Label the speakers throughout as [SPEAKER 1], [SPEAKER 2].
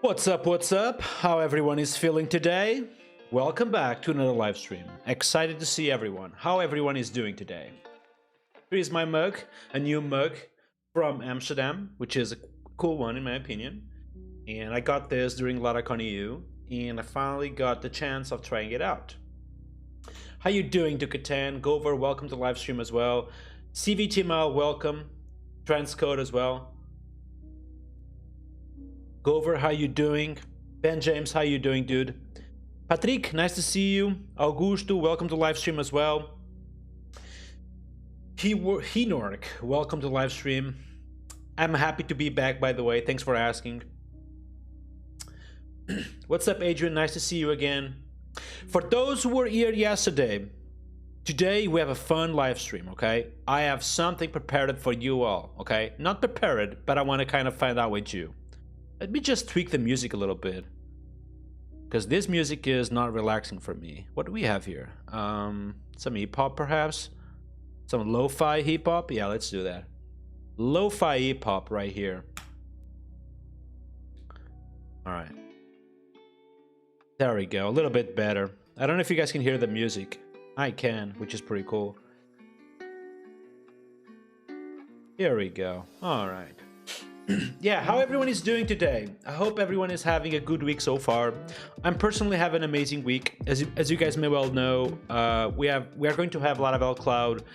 [SPEAKER 1] What's up, what's up? How everyone is feeling today? Welcome back to another live stream. Excited to see everyone. How everyone is doing today. Here is my mug, a new mug from Amsterdam, which is a cool one in my opinion. And I got this during Laracon EU, and I finally got the chance of trying it out. How you doing, Ducatan? Gover, welcome to live stream as well. CVTML, welcome. Transcode as well. Gover, how you doing? Ben James, how you doing, dude? Patrick, nice to see you. Augusto, welcome to live stream as well. Hinork, welcome to live stream. I'm happy to be back, by the way. Thanks for asking. What's up, Adrian? Nice to see you again. For those who were here yesterday, today we have a fun live stream, okay? I have something prepared for you all, okay? Not prepared, but I want to kind of find out with you. Let me just tweak the music a little bit, because this music is not relaxing for me. What do we have here? Some hip-hop perhaps? Some lo-fi hip-hop? Yeah, let's do that. Lo-fi hip-hop right here. Alright. There we go, a little bit better. I don't know if you guys can hear the music. I can, which is pretty cool. Here we go. Alright. Yeah, how everyone is doing today. I hope everyone is having a good week so far. I'm personally having an amazing week. As you guys may well know, we are going to have Laravel Cloud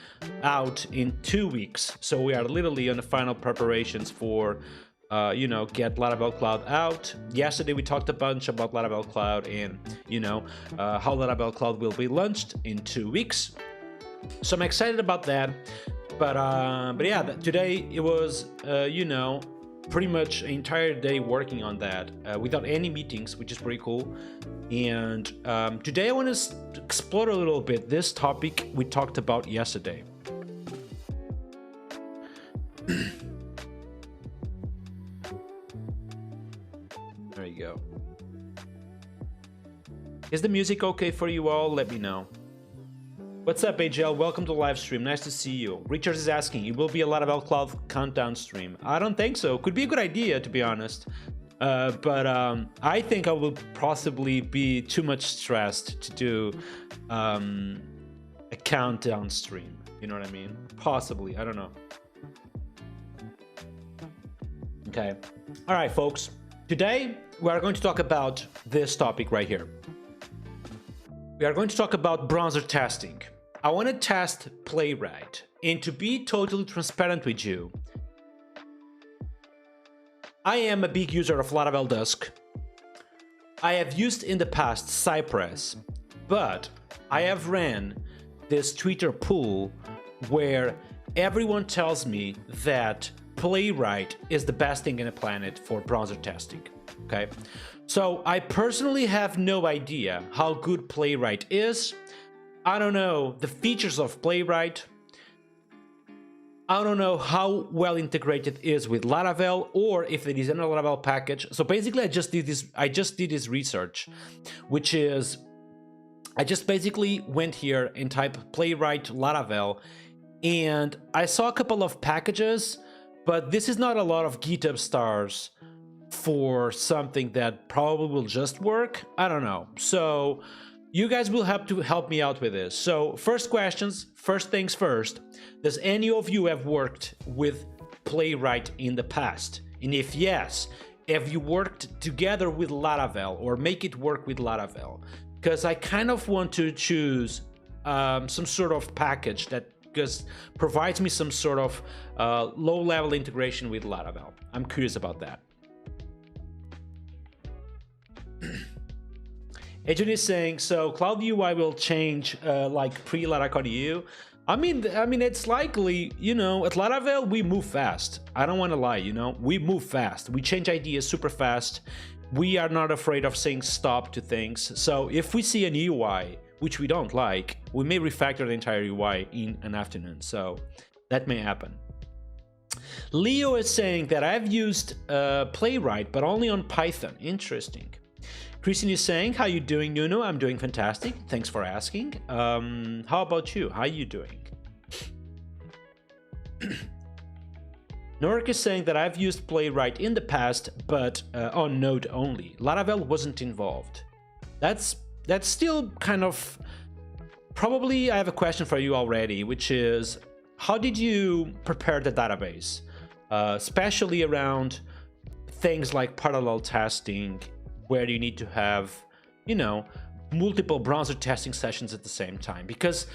[SPEAKER 1] out in 2 weeks. So we are literally on the final preparations for get Laravel Cloud out. Yesterday we talked a bunch about Laravel Cloud and how Laravel Cloud will be launched in 2 weeks. So I'm excited about that. But yeah, today it was pretty much an entire day working on that without any meetings, which is pretty cool. And today I want to explore a little bit this topic we talked about yesterday. There you go. Is the music okay for you all? Let me know. What's up, AJL? Welcome to the live stream. Nice to see you. Richard is asking, it will be a Laravel Cloud countdown stream. I don't think so. Could be a good idea, to be honest. But I think I will possibly be too much stressed to do a countdown stream. You know what I mean? Possibly. I don't know. Okay. All right, folks. Today, we are going to talk about this topic right here. We are going to talk about browser testing. I want to test Playwright, and to be totally transparent with you, I am a big user of Laravel Dusk. I have used in the past Cypress, but I have ran this Twitter poll where everyone tells me that Playwright is the best thing in the planet for browser testing. Okay, so I personally have no idea how good Playwright is. I don't know the features of Playwright. I don't know how well integrated it is with Laravel, or if it is in a Laravel package. So basically, I just did this research, which is I just basically went here and typed Playwright Laravel, and I saw a couple of packages, but this is not a lot of GitHub stars for something that probably will just work. I don't know. So you guys will have to help me out with this. So first things first, does any of you have worked with Playwright in the past? And if yes, have you worked together with Laravel or make it work with Laravel? Because I kind of want to choose some sort of package that provides me some sort of low-level integration with Laravel. I'm curious about that. Adrian is saying, so Cloud UI will change like pre-Laracon EU. I mean, it's likely, at Laravel, we move fast. I don't want to lie, we move fast. We change ideas super fast. We are not afraid of saying stop to things. So if we see an UI, which we don't like, we may refactor the entire UI in an afternoon. So that may happen. Leo is saying that I've used Playwright, but only on Python. Interesting. Christine is saying, how you doing, Nuno? I'm doing fantastic. Thanks for asking. How about you? How are you doing? Nork is saying that I've used Playwright in the past, but on Node only. Laravel wasn't involved. That's still kind of... Probably I have a question for you already, which is, how did you prepare the database? Especially around things like parallel testing, where you need to have, you know, multiple browser testing sessions at the same time. Because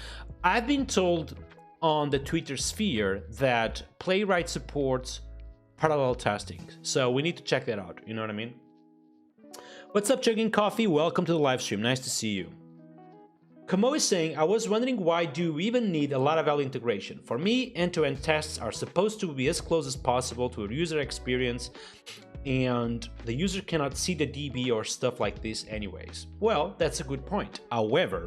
[SPEAKER 1] I've been told on the Twitter sphere that Playwright supports parallel testing. So we need to check that out, you know what I mean? What's up, Chugging Coffee? Welcome to the live stream. Nice to see you. Kamo is saying, I was wondering, why do you even need a Laravel integration? For me, end-to-end tests are supposed to be as close as possible to a user experience, and the user cannot see the DB or stuff like this anyways. Well, that's a good point. However,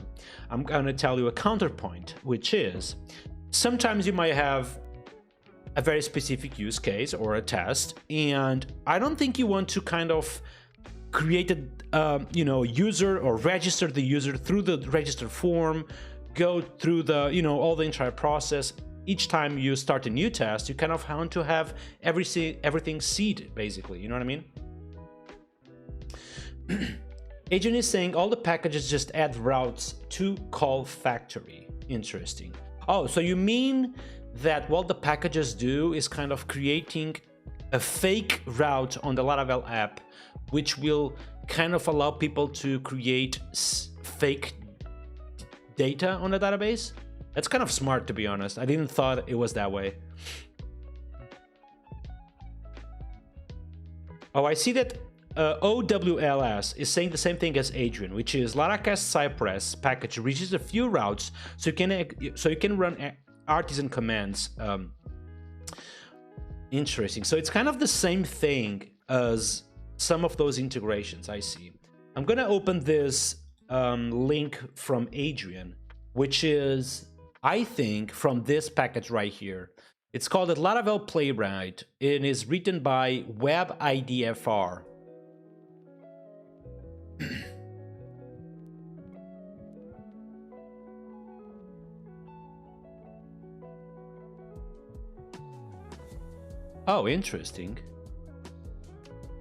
[SPEAKER 1] I'm gonna tell you a counterpoint, which is, sometimes you might have a very specific use case or a test, and I don't think you want to kind of create a user or register the user through the register form, go through the all the entire process. Each time you start a new test, you kind of want to have everything seeded, basically, you know what I mean? Adrian is saying all the packages just add routes to call factory. Interesting. Oh, so you mean that what the packages do is kind of creating a fake route on the Laravel app, which will kind of allow people to create fake data on the database? That's kind of smart, to be honest. I didn't thought it was that way. Oh, I see that OWLS is saying the same thing as Adrian, which is Laracast Cypress package reaches a few routes, so you can run artisan commands. Interesting. So it's kind of the same thing as some of those integrations. I see. I'm gonna open this link from Adrian, which is, I think, from this package right here. It's called the Laravel Playwright. It is written by WebIDFR. Oh, interesting.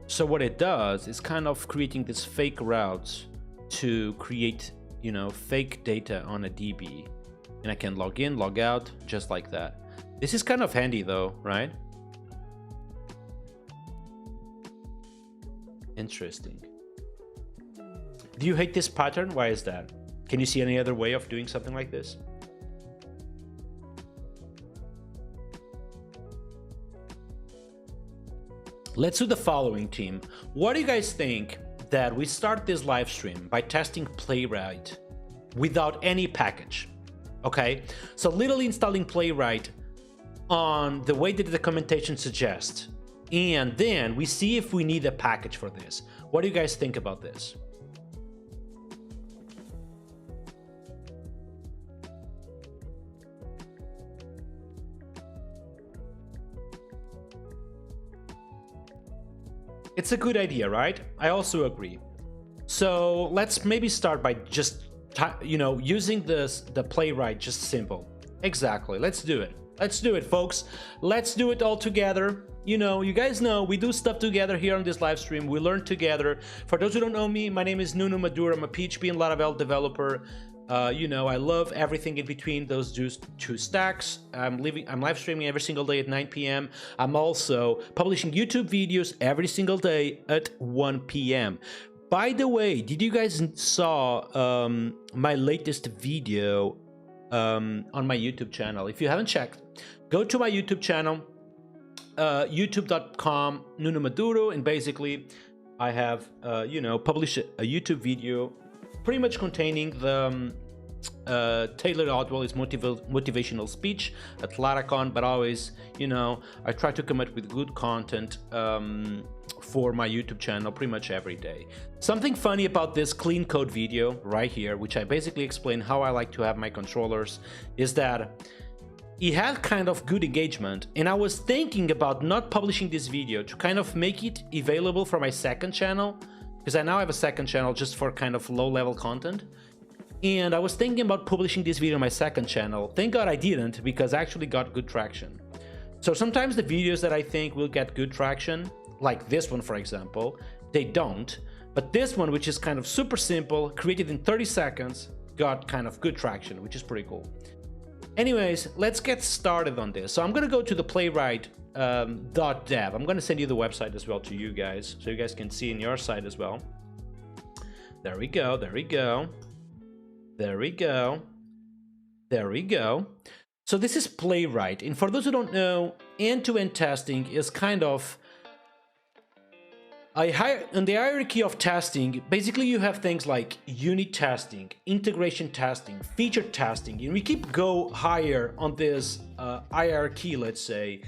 [SPEAKER 1] So what it does is kind of creating this fake routes to create, fake data on a DB. And I can log in, log out, just like that. This is kind of handy though, right? Interesting. Do you hate this pattern? Why is that? Can you see any other way of doing something like this? Let's do the following, team. What do you guys think that we start this live stream by testing Playwright without any package? Okay, so literally installing Playwright on the way that the documentation suggests, and then we see if we need a package for this. What do you guys think about this? It's a good idea, right? I also agree. So let's maybe start by just, using the Playwright, just simple. Exactly, let's do it. Let's do it, folks. Let's do it all together. You guys know we do stuff together here on this live stream. We learn together. For those who don't know me, my name is Nuno Maduro. I'm a PHP and Laravel developer. I love everything in between those two stacks. I'm live streaming every single day at 9 p.m. I'm also publishing YouTube videos every single day at 1 p.m. By the way, did you guys saw my latest video on my YouTube channel? If you haven't checked, go to my YouTube channel, youtube.com Nuno Maduro, and basically I have published a YouTube video pretty much containing the Taylor Otwell's motivational speech at Laracon, but always, I try to come up with good content for my YouTube channel pretty much every day. Something funny about this clean code video right here, which I basically explain how I like to have my controllers, is that it had kind of good engagement, and I was thinking about not publishing this video to kind of make it available for my second channel, because I now have a second channel just for kind of low-level content. And I was thinking about publishing this video on my second channel. Thank God I didn't, because I actually got good traction. So sometimes the videos that I think will get good traction, like this one, for example, they don't. But this one, which is kind of super simple, created in 30 seconds, got kind of good traction, which is pretty cool. Anyways, let's get started on this. So I'm going to go to the Playwright .dev. I'm going to send you the website as well to you guys, so you guys can see in your site as well. There we go, there we go, there we go, there we go. So this is Playwright, and for those who don't know, end-to-end testing is kind of in the hierarchy of testing. Basically, you have things like unit testing, integration testing, feature testing, and we keep go higher on this hierarchy, let's say.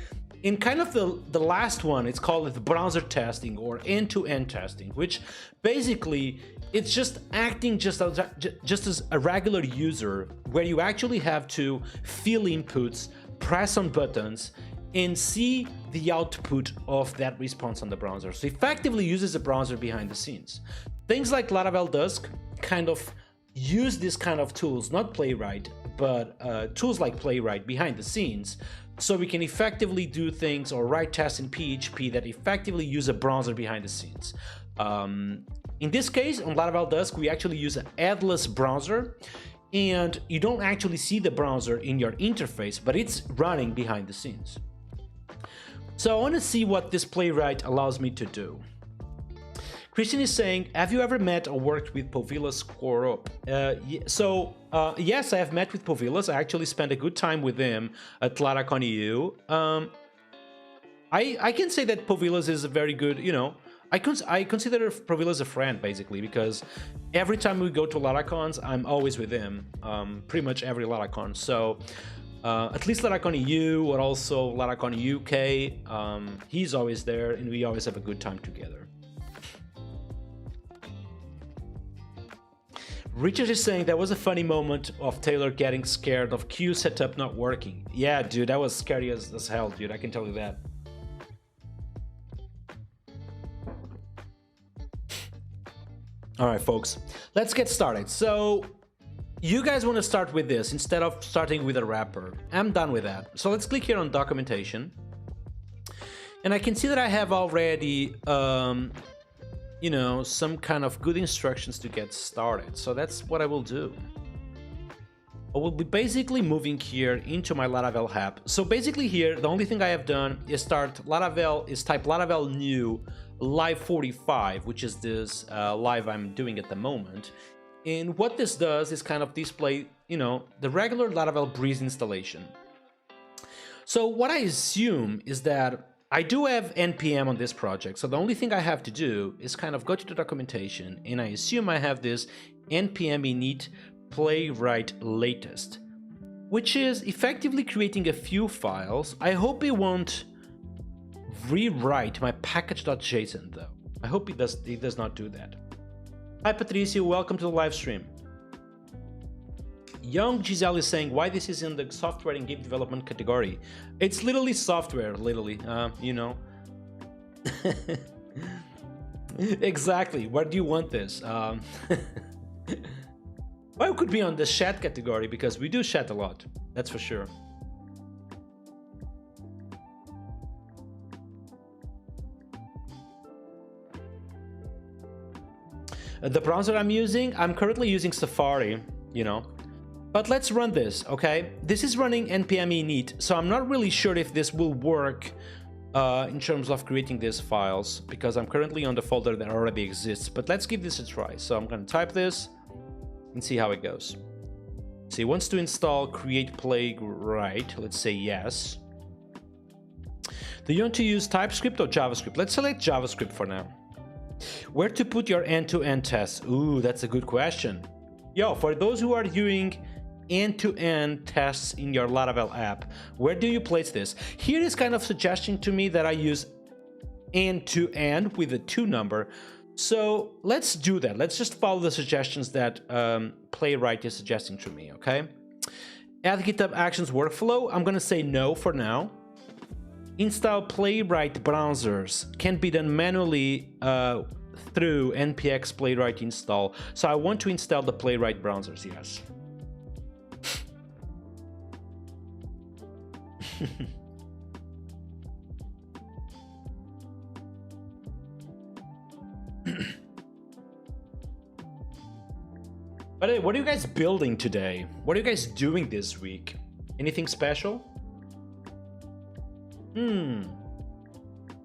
[SPEAKER 1] In kind of the last one, it's called the browser testing or end-to-end testing, which basically it's just acting just as a regular user, where you actually have to fill inputs, press on buttons, and see the output of that response on the browser. So effectively uses a browser behind the scenes. Things like Laravel does kind of use this kind of tools, not Playwright, but tools like Playwright behind the scenes, so we can effectively do things or write tests in PHP that effectively use a browser behind the scenes. In this case, on Laravel Dusk, we actually use an headless browser, and you don't actually see the browser in your interface, but it's running behind the scenes. So I want to see what this Playwright allows me to do. Christian is saying, have you ever met or worked with Povilas Korup? Yes, I have met with Povilas. I actually spent a good time with him at Laracon EU. I can say that Povilas is a very good, I consider Povilas a friend, basically, because every time we go to Laracons, I'm always with him, pretty much every Laracon. So at least Laracon EU or also Laracon UK, he's always there, and we always have a good time together. Richard is saying that was a funny moment of Taylor getting scared of queue setup not working. Yeah, dude, that was scary as hell, dude. I can tell you that. All right, folks, let's get started. So you guys want to start with this instead of starting with a wrapper. I'm done with that. So let's click here on documentation. And I can see that I have already some kind of good instructions to get started. So that's what I will do. I will be basically moving here into my Laravel app. So basically here, the only thing I have done is type Laravel new live 45, which is this live I'm doing at the moment. And what this does is kind of display, the regular Laravel Breeze installation. So what I assume is that I do have NPM on this project, so the only thing I have to do is kind of go to the documentation, and I assume I have this npm init playwright latest, which is effectively creating a few files. I hope it won't rewrite my package.json though. I hope it does not do that. Hi Patricio, welcome to the live stream. Young Giselle is saying why this is in the software and game development category. It's literally software, literally, Exactly, where do you want this? Well, it could be on the chat category, because we do chat a lot, that's for sure. The browser I'm currently using Safari, But let's run this, okay? This is running npm init, so I'm not really sure if this will work in terms of creating these files, because I'm currently on the folder that already exists. But let's give this a try. So I'm going to type this and see how it goes. So he wants to install create Playwright. Let's say yes. Do you want to use TypeScript or JavaScript? Let's select JavaScript for now. Where to put your end-to-end tests? Ooh, that's a good question. Yo, for those who are doing end-to-end tests in your Laravel app, where do you place this? Here is kind of suggesting to me that I use end-to-end with a 2 number. So let's do that. Let's just follow the suggestions that Playwright is suggesting to me, okay? Add GitHub Actions workflow. I'm gonna say no for now. Install Playwright browsers can be done manually through npx playwright install. So I want to install the Playwright browsers, yes. But hey, what are you guys building today? What are you guys doing this week? Anything special?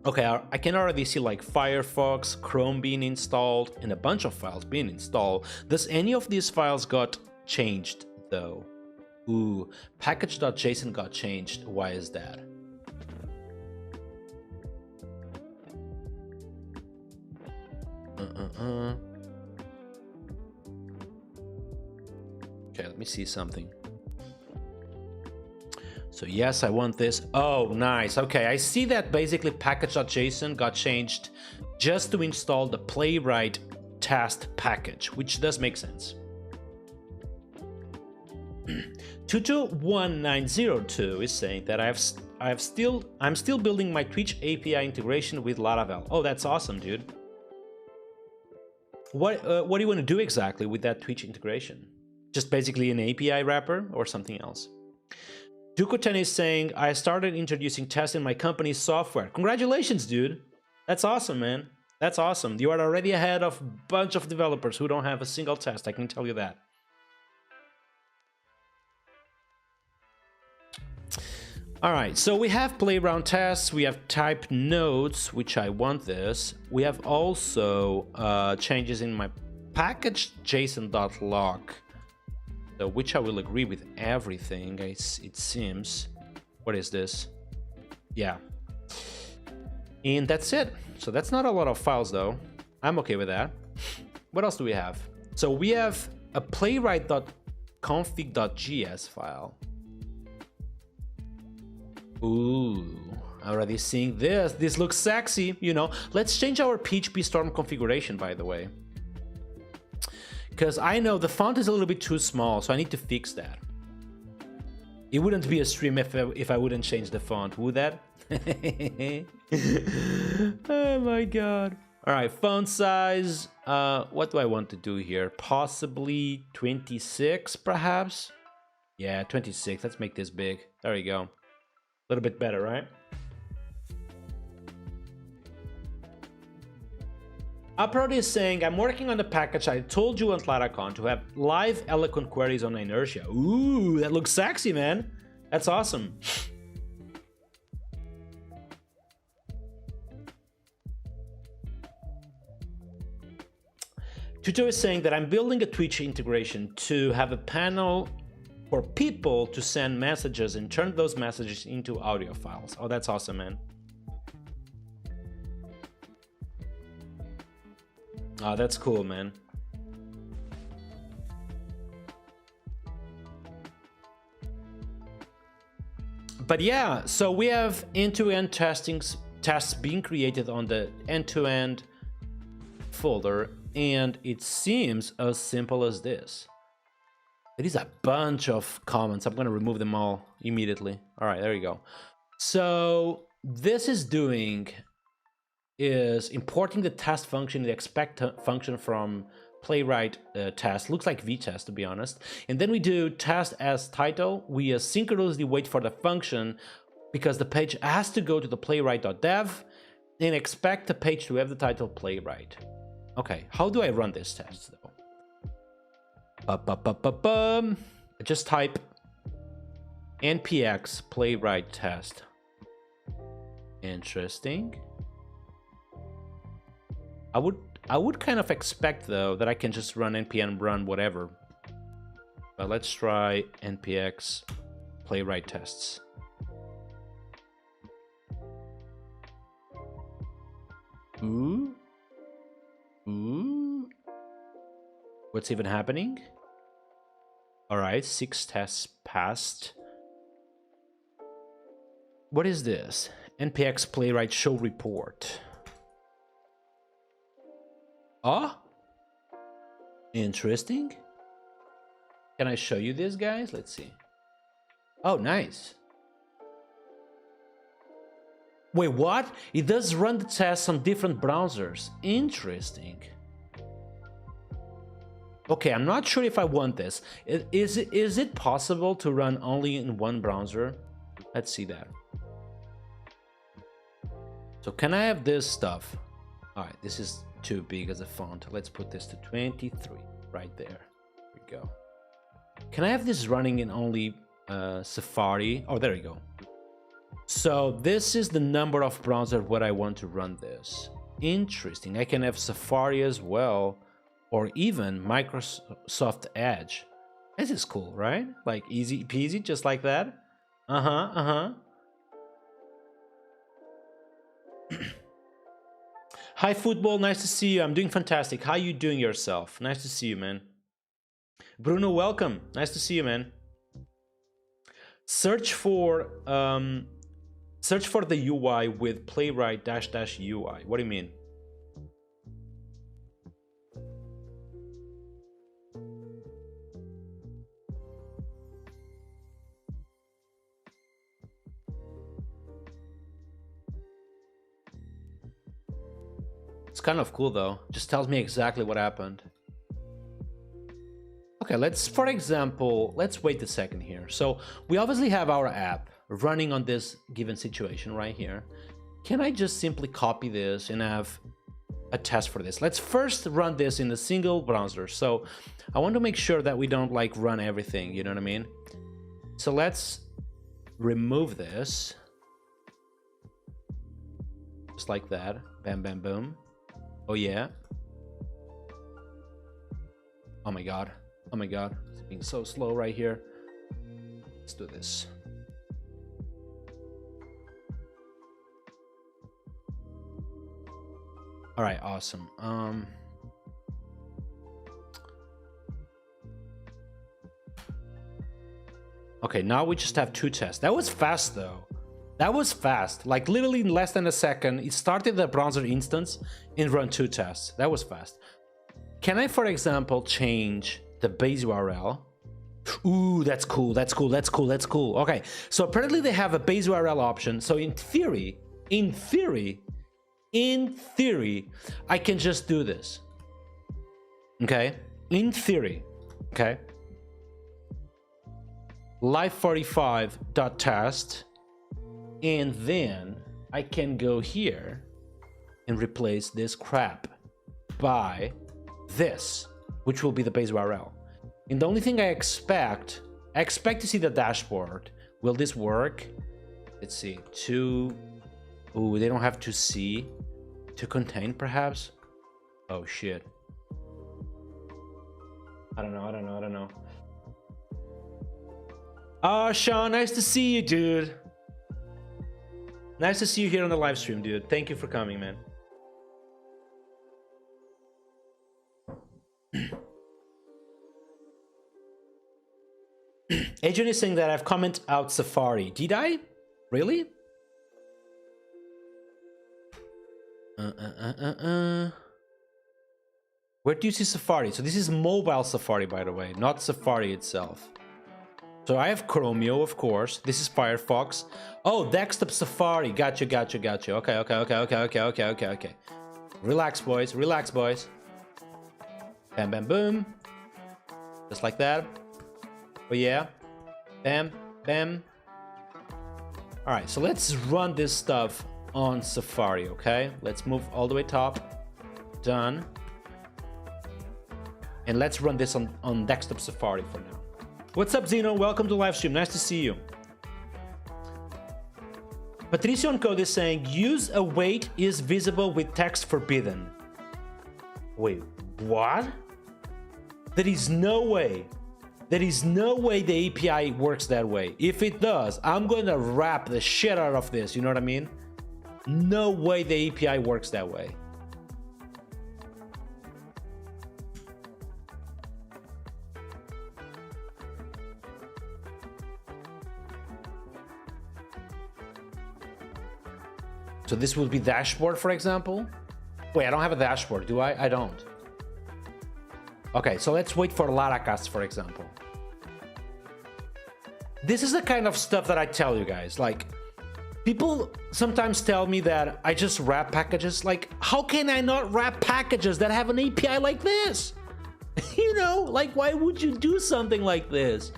[SPEAKER 1] Okay, I can already see like Firefox, Chrome being installed, and a bunch of files being installed. Does any of these files got changed though? Ooh, package.json got changed. Why is that? Okay, let me see something. So yes, I want this. Oh, nice. Okay, I see that basically package.json got changed just to install the Playwright test package, which does make sense. 221902 is saying that I'm still building my Twitch API integration with Laravel. Oh, that's awesome, dude. What do you want to do exactly with that Twitch integration? Just basically an API wrapper or something else? Dukoten is saying, I started introducing tests in my company's software. Congratulations, dude. That's awesome, man. That's awesome. You are already ahead of a bunch of developers who don't have a single test, I can tell you that. All right, so we have playground tests, we have type nodes, which I want this. We have also changes in my package json.log, which I will agree with everything, it seems. What is this? Yeah. And that's it. So that's not a lot of files though. I'm okay with that. What else do we have? So we have a playwright.config.js file. Ooh, already seeing this. This looks sexy, you know. Let's change our PHP Storm configuration, by the way. Because I know the font is a little bit too small, so I need to fix that. It wouldn't be a stream if I wouldn't change the font, would that? Oh my god. All right, font size. What do I want to do here? Possibly 26, perhaps? Yeah, 26. Let's make this big. There you go. A little bit better, right? Uproad is saying, I'm working on the package I told you on Claracon to have live eloquent queries on inertia. Ooh, that looks sexy, man. That's awesome. Tuto is saying that I'm building a Twitch integration to have a panel for people to send messages and turn those messages into audio files. Oh, that's awesome, man. Oh, that's cool, man. But yeah, so we have end-to-end tests being created on the end-to-end folder, and it seems as simple as this. It is a bunch of comments. I'm going to remove them all immediately. All right, there you go. So this is importing the test function, the expect function from Playwright test. Looks like vtest, to be honest. And then we do test as title. We asynchronously wait for the function because the page has to go to the playwright.dev and expect the page to have the title Playwright. Okay, how do I run this test though? Just type npx playwright test. Interesting. I would kind of expect though that I can just run npm run whatever. But let's try npx playwright tests. Ooh. What's even happening? All right, 6 tests passed. What is this? npx playwright show report. Oh, interesting. Can I show you this, guys? Let's see. Oh, nice. Wait, what? It does run the tests on different browsers. Interesting. Okay, I'm not sure if I want this. Is it possible to run only in one browser? Let's see that. So can I have this stuff? All right, this is too big as a font. Let's put this to 23 right there. There we go. Can I have this running in only Safari? Oh, there we go. So this is the number of browser where I want to run this. Interesting. I can have Safari as well, or even Microsoft Edge. This is cool, right? Like easy peasy, just like that. Hi Football, nice to see you. I'm doing fantastic. How you doing yourself? Nice to see you, man. Bruno, welcome. Nice to see you, man. Search for the UI with Playwright --UI. What do you mean? It's kind of cool though. Just tells me exactly what happened. Okay, for example, let's wait a second here. So we obviously have our app running on this given situation right here. Can I just simply copy this and have a test for this? Let's first run this in a single browser. So I want to make sure that we don't like run everything, you know what I mean? So let's remove this. Just like that. Bam, bam, boom. Oh yeah. Oh my god. Oh my god. It's being so slow right here. Let's do this. All right, awesome. Okay, now we just have 2 tests. That was fast though. That was fast. Like literally in less than a second, it started the browser instance and run 2 tests. That was fast. Can I, for example, change the base URL? Ooh, that's cool. That's cool. That's cool. That's cool. Okay, so apparently they have a base URL option. So in theory, I can just do this. Okay, in theory. Okay, live45.test, and then I can go here and replace this crap by this, which will be the base URL. And the only thing I expect to see the dashboard. Will this work? Let's see. Ooh, they don't have to see. To contain, perhaps? Oh shit. I don't know. Oh, Sean, nice to see you, dude. Nice to see you here on the live stream, dude. Thank you for coming, man. Adrian is saying that I've commented out Safari. Did I? Really? Where do you see Safari? So this is mobile Safari, by the way, not Safari itself. So I have Chromio, of course. This is Firefox. Oh, desktop Safari. Gotcha. Okay. Relax, boys. Relax, boys. Bam, bam, boom. Just like that. Oh, yeah. Bam, bam. All right, so let's run this stuff on Safari, okay? Let's move all the way top. Done. And let's run this on desktop Safari for now. What's up, Zeno? Welcome to live stream. Nice to see you. Patricio on Code is saying, use await is visible with text forbidden. Wait, what? There is no way. There is no way the API works that way. If it does, I'm going to wrap the shit out of this. You know what I mean? No way the API works that way. So this will be dashboard, for example. Wait, I don't have a dashboard, do I? I don't. Okay, so let's wait for Laracast, for example. This is the kind of stuff that I tell you guys. Like, people sometimes tell me that I just wrap packages. Like, how can I not wrap packages that have an API like this? You know, like, why would you do something like this?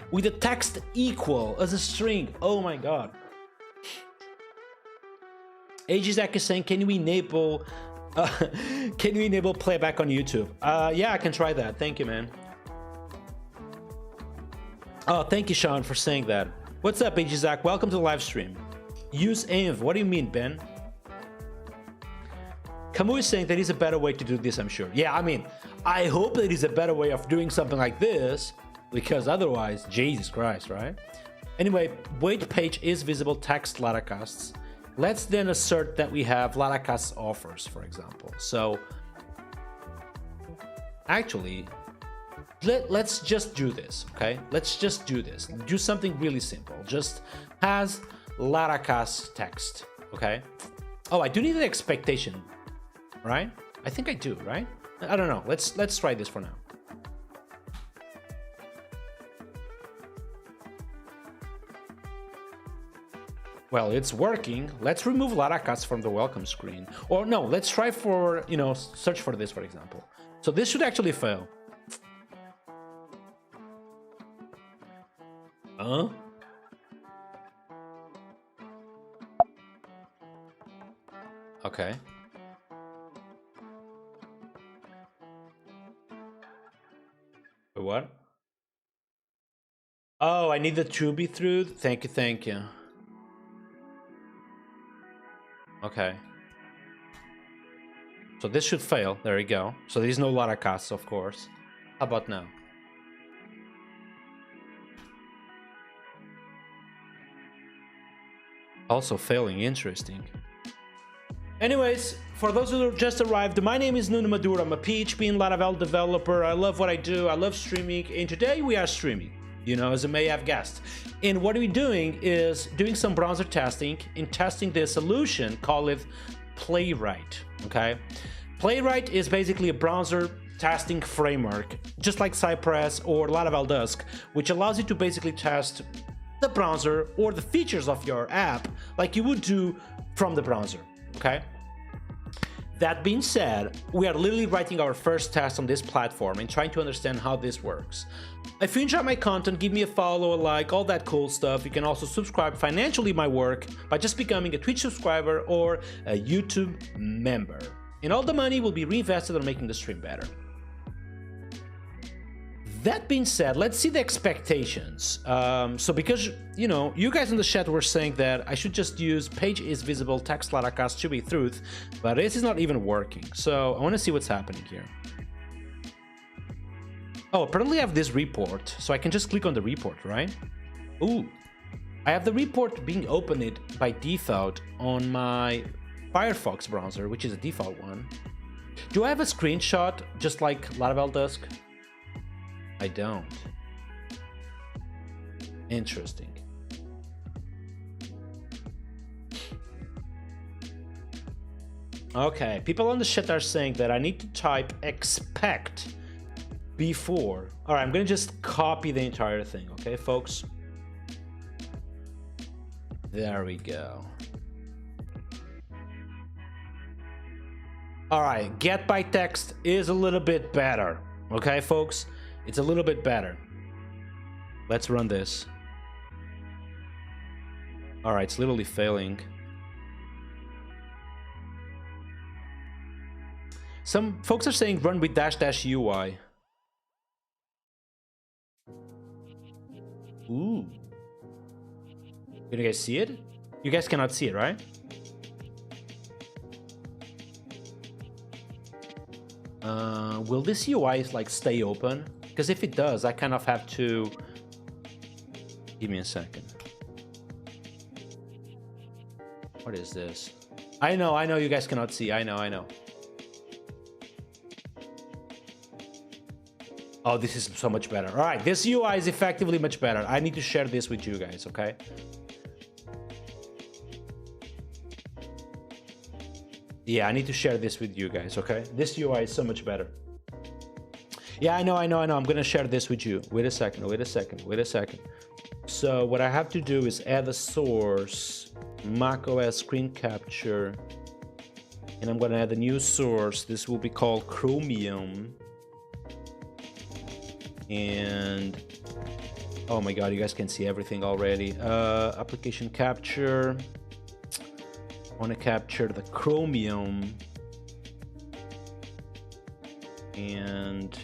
[SPEAKER 1] With a text equal as a string. Oh my God. Agizak is saying, can you enable Uh, can you enable playback on YouTube? Yeah, I can try that. Thank you, man. Oh, thank you, Sean, for saying that. What's up, AG Zach? Welcome to the live stream. Use env. What do you mean, Ben? Camus is saying that is a better way to do this, I'm sure. Yeah, I mean, I hope that is a better way of doing something like this, because otherwise, Jesus Christ, right? Anyway, wait page is visible text Laracasts. Let's then assert that we have Laracast offers, for example. So, actually, let's just do this, okay? Let's just do this. Do something really simple. Just has Laracast text, okay? Oh, I do need an expectation, right? I think I do, right? I don't know. Let's try this for now. Well, it's working. Let's remove Laracast from the welcome screen. Or no, let's try for, you know, search for this, for example. So this should actually fail. Huh? Okay. Wait, what? Oh, I need the to be through. Thank you, thank you. Okay. So this should fail. There you go. So there's no Laracasts, of course. How about now? Also failing. Interesting. Anyways, for those who just arrived, my name is Nuno Maduro. I'm a PHP and Laravel developer. I love what I do. I love streaming. And today we are streaming, you know, as you may have guessed. And what we're doing is doing some browser testing and testing the solution, call it Playwright, okay? Playwright is basically a browser testing framework, just like Cypress or Laravel does, which allows you to basically test the browser or the features of your app like you would do from the browser, okay? That being said, we are literally writing our first test on this platform and trying to understand how this works. If you enjoy my content, give me a follow, a like, all that cool stuff. You can also subscribe financially my work by just becoming a Twitch subscriber or a YouTube member. And all the money will be reinvested on making the stream better. That being said, let's see the expectations. So because, you know, you guys in the chat were saying that I should just use page is visible, text Laracast should be truth, but this is not even working. So I want to see what's happening here. Oh, apparently I have this report, so I can just click on the report, right? Ooh, I have the report being opened by default on my Firefox browser, which is a default one. Do I have a screenshot just like Laravel does? I don't. Interesting. Okay, people on the chat are saying that I need to type expect before. All right, I'm gonna just copy the entire thing, okay, folks? There we go. All right, get by text is a little bit better, okay, folks? It's a little bit better. Let's run this. All right, it's literally failing. Some folks are saying run with --UI. Ooh. Can you guys see it? You guys cannot see it, right? Will this UI like stay open? Because if it does, I kind of have to... Give me a second. What is this? I know you guys cannot see. I know. Oh, this is so much better. All right, this UI is effectively much better. I need to share this with you guys, okay? Yeah, I need to share this with you guys, okay? This UI is so much better. Yeah, I know. I'm gonna share this with you. Wait a second. So what I have to do is add a source, macOS screen capture, and I'm gonna add a new source. This will be called Chromium. And oh my god, you guys can see everything already. Application capture. I want to capture the Chromium and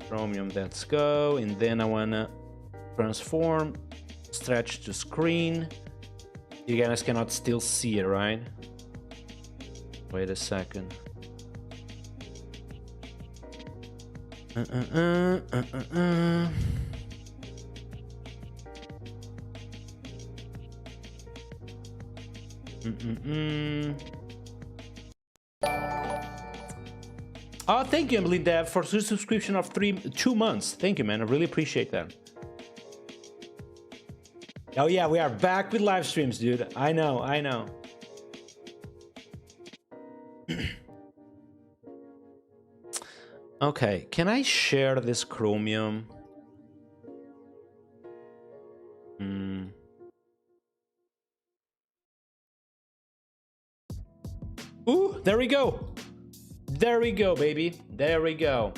[SPEAKER 1] Chromium, let's go. And then I wanna transform, stretch to screen. You guys cannot still see it, right? Wait a second. Oh, thank you, Emily Dev, for the subscription of 2 months. Thank you, man. I really appreciate that. Oh yeah, we are back with live streams, dude. I know, I know. Okay, can I share this Chromium? Ooh, there we go. There we go, baby. There we go.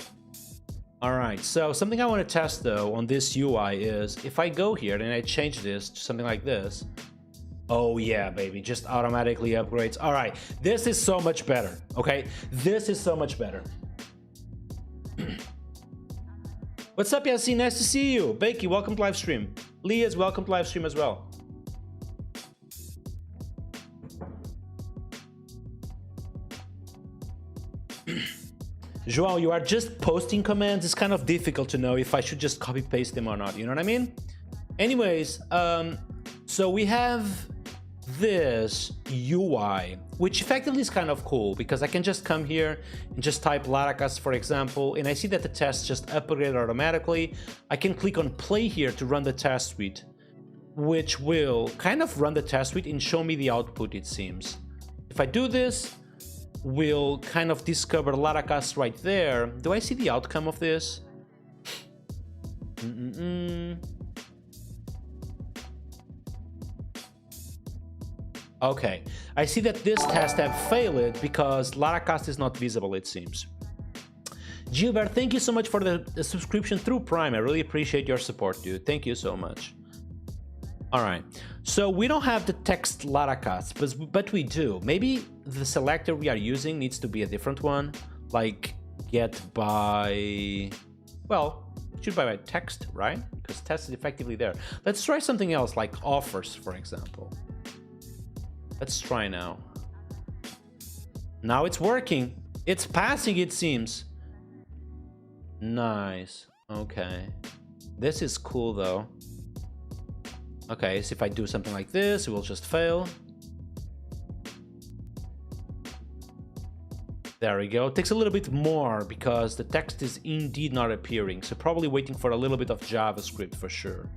[SPEAKER 1] All right, so something I want to test though on this UI is if I go here and I change this to something like this. Oh yeah, baby, just automatically upgrades. All right, this is so much better, okay? This is so much better. What's up, Yassine? Nice to see you. Bakey, welcome to live stream. Leah's welcome to live stream as well. João, you are just posting commands. It's kind of difficult to know if I should just copy paste them or not. You know what I mean? Anyways, so we have this UI, which effectively is kind of cool because I can just come here and just type Laracas, for example, and I see that the test just upgraded automatically. I can click on play here to run the test suite, which will kind of run the test suite and show me the output, it seems. If I do this, we'll kind of discover Laracas right there. Do I see the outcome of this? Okay, I see that this test have failed because Laracas is not visible, it seems. Gilbert, thank you so much for the subscription through Prime. I really appreciate your support, dude. Thank you so much. All right, so we don't have the text Laracas, but we do. Maybe the selector we are using needs to be a different one, like get by, well, it should be by text, right? Because text is effectively there. Let's try something else, like offers, for example. Let's try now. Now it's working. It's passing, it seems. Nice. Okay. This is cool, though. Okay, so if I do something like this, it will just fail. There we go. It takes a little bit more because the text is indeed not appearing. So probably waiting for a little bit of JavaScript for sure.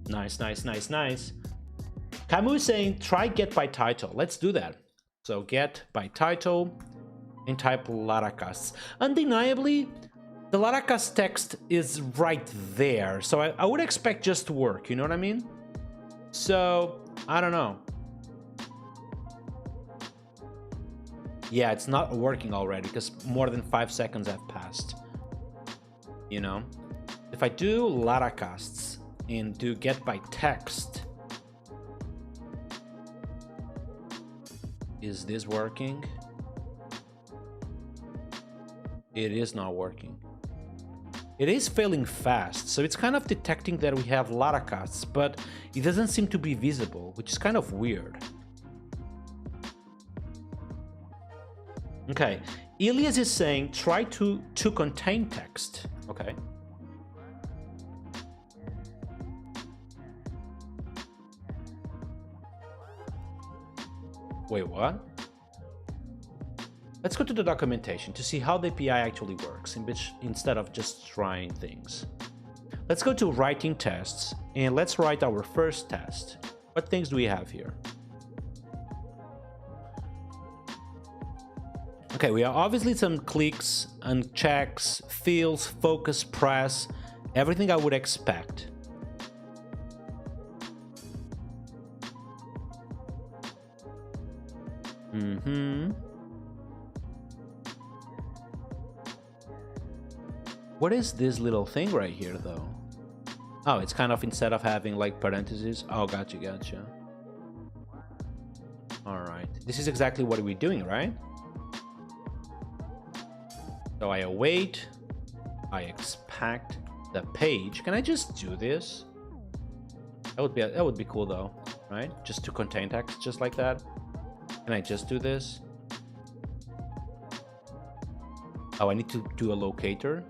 [SPEAKER 1] Nice, nice, nice, nice. Camus is saying, try get by title. Let's do that. So get by title and type Laracas. Undeniably, the Laracas text is right there. So I would expect just to work, you know what I mean? So, I don't know. Yeah, it's not working already because more than 5 seconds have passed. You know? If I do Laracas and do get by text, is this working? It is not working. It is failing fast, so it's kind of detecting that we have Laracas, but it doesn't seem to be visible, which is kind of weird. Okay, Elias is saying try to contain text. Okay. Wait, what? Let's go to the documentation to see how the API actually works, instead of just trying things. Let's go to writing tests, and let's write our first test. What things do we have here? Okay, we have obviously some clicks, unchecks, fills, focus, press, everything I would expect. What is this little thing right here, though? Oh, it's kind of instead of having like parentheses. Oh, gotcha, gotcha. All right, this is exactly what we're doing, right? So I await, I expect the page. Can I just do this? That would be cool though, right? Just to contain text just like that. Can I just do this? Oh, I need to do a locator.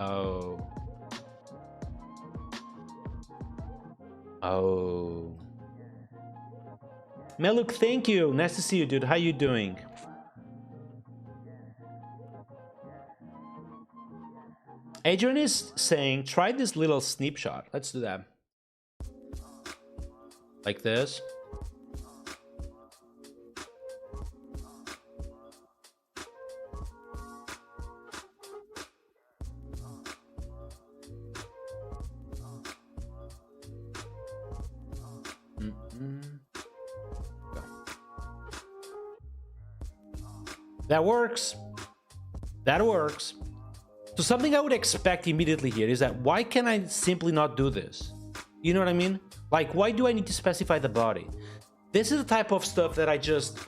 [SPEAKER 1] Oh. Oh. Meluk, thank you. Nice to see you, dude. How you doing? Adrian is saying, try this little snapshot. Let's do that. Like this. That works. That works. So something I would expect immediately here is that why can I simply not do this? You know what I mean? Like, why do I need to specify the body? This is the type of stuff that I just...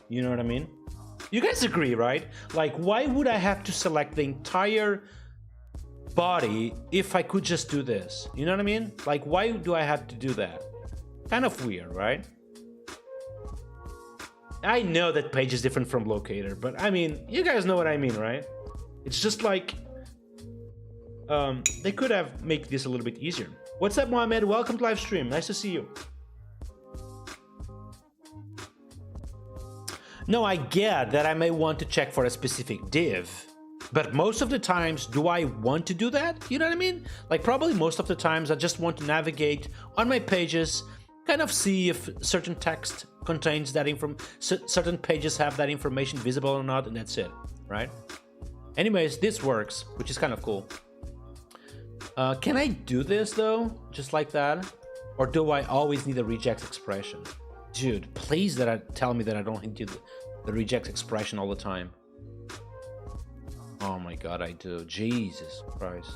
[SPEAKER 1] you know what I mean? You guys agree, right? Like, why would I have to select the entire body if I could just do this? You know what I mean? Like, why do I have to do that? Kind of weird, right? I know that page is different from locator, but I mean, you guys know what I mean, right? It's just like, they could have made this a little bit easier. What's up, Mohammed? Welcome to live stream. Nice to see you. No, I get that I may want to check for a specific div, but most of the times, do I want to do that? You know what I mean? Like, probably most of the times I just want to navigate on my pages, kind of see if certain text contains that certain pages have that information visible or not, and that's it, right? Anyways, this works, which is kind of cool. Can I do this though, just like that? Or do I always need a regex expression? Dude, please tell me that I don't need the regex expression all the time. Oh my god, I do. Jesus Christ.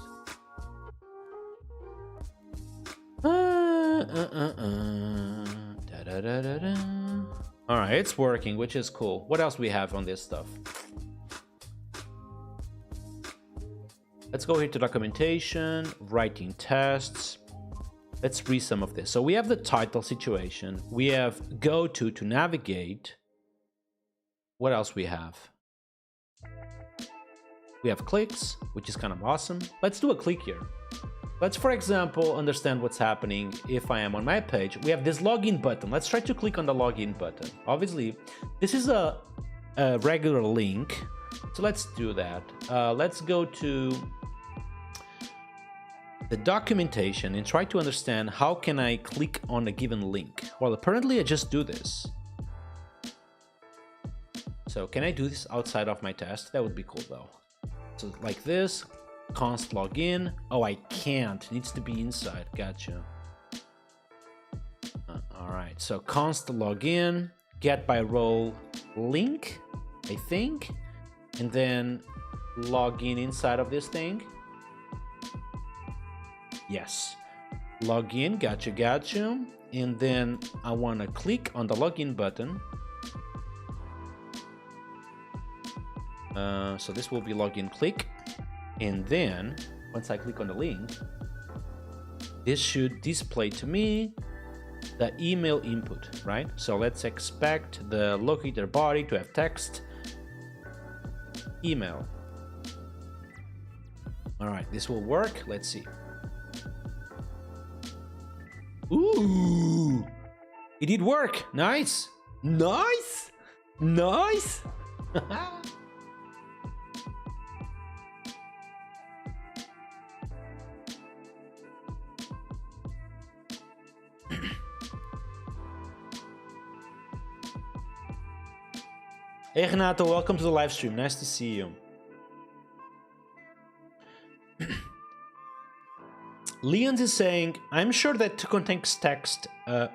[SPEAKER 1] Alright, it's working, which is cool. What else do we have on this stuff? Let's go here to documentation, writing tests. Let's read some of this. So we have the title situation. We have go to navigate. What else we have? We have clicks, which is kind of awesome. Let's do a click here. Let's, for example, understand what's happening if I am on my page. We have this login button. Let's try to click on the login button. Obviously, this is a regular link. So let's do that. Let's go to the documentation and try to understand how can I click on a given link. Well, apparently I just do this. So can I do this outside of my test? That would be cool though. So like this, const login. Oh, I can't. It needs to be inside. Gotcha. All right. So const login, get by role link, I think, and then log in inside of this thing. Yes. Login. Gotcha. And then I want to click on the login button. So this will be login click, and then once I click on the link, this should display to me the email input, right? So let's expect the locator body to have text email. All right, this will work. Let's see. Ooh, it did work. Nice. Hey Renato, welcome to the live stream. Nice to see you. Leons is saying, I'm sure that to contain text,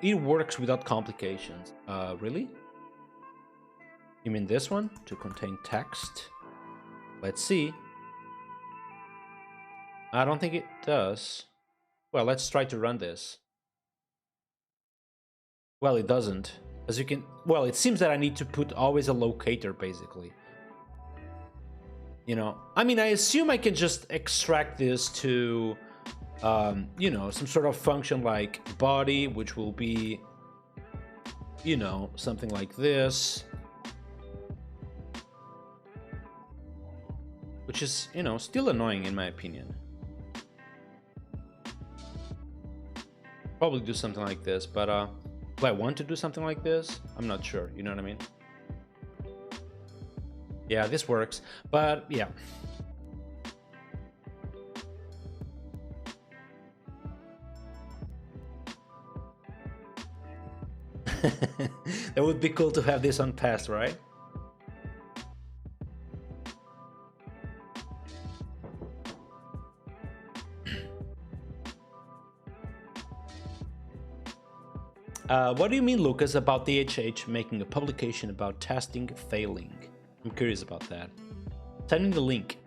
[SPEAKER 1] it works without complications. Really? You mean this one? To contain text? Let's see. I don't think it does. Well, let's try to run this. Well, it doesn't. As you can, well, it seems that I need to put always a locator, basically. You know, I mean, I assume I can just extract this to, you know, some sort of function like body, which will be, you know, something like this. Which is, you know, still annoying in my opinion. Probably do something like this, but do I want to do something like this? I'm not sure, you know what I mean? Yeah, this works, but yeah. That would be cool to have this on Pest, right? What do you mean, Lucas, about DHH making a publication about testing failing? I'm curious about that. Send me the link.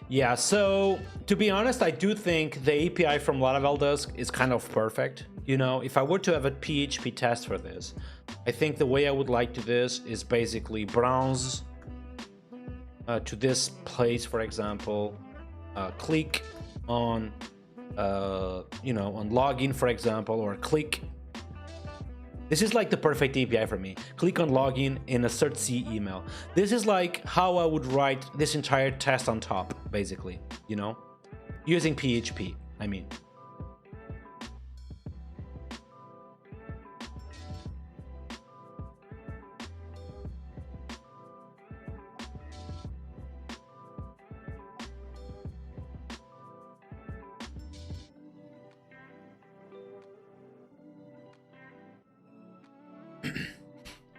[SPEAKER 1] Yeah, so to be honest, I do think the API from Laravel Dusk is kind of perfect. You know, if I were to have a PHP test for this, I think the way I would like to this is basically browse to this place, for example, click on, you know, on login, for example, or click. This is like the perfect API for me. Click on login in a cert-C email. This is like how I would write this entire test on top, basically, you know, using PHP, I mean.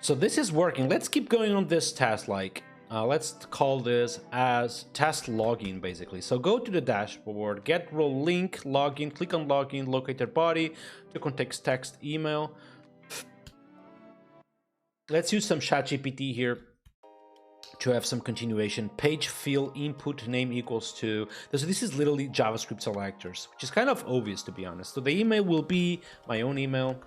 [SPEAKER 1] So this is working. Let's keep going on this task. Like, let's call this as task login, basically. So go to the dashboard, get role link, login, click on login, locator body, to context text email. Let's use some ChatGPT here to have some continuation. Page fill input name equals to. So this is literally JavaScript selectors, which is kind of obvious, to be honest. So the email will be my own email.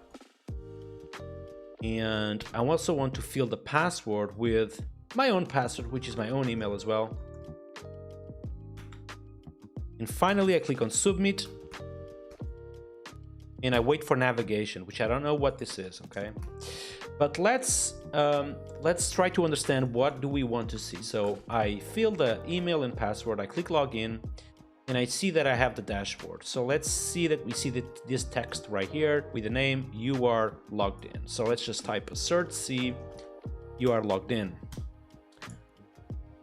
[SPEAKER 1] And I also want to fill the password with my own password, which is my own email as well. And finally, I click on submit. And I wait for navigation, which I don't know what this is, okay? But let's try to understand what do we want to see. So I fill the email and password, I click login, and I see that I have the dashboard. So let's see that we see that this text right here with the name, you are logged in. So let's just type assert C, you are logged in.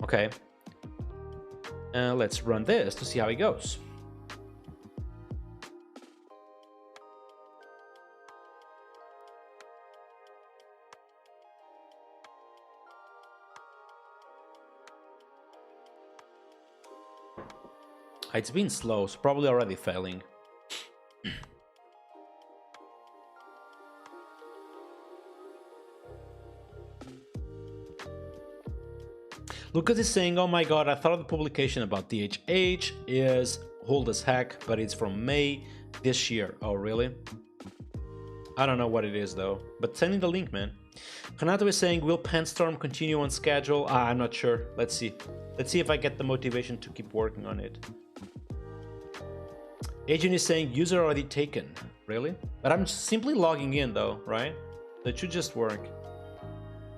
[SPEAKER 1] Okay. Let's run this to see how it goes. It's been slow, so probably already failing. Lucas is saying, oh my god, I thought the publication about DHH is old as heck, but it's from May this year. Oh, really? I don't know what it is though, but send me the link, man. Kanato is saying, will Penstorm continue on schedule? I'm not sure. Let's see. Let's see if I get the motivation to keep working on it. Agent is saying, user already taken. Really? But I'm simply logging in though, right? That should just work.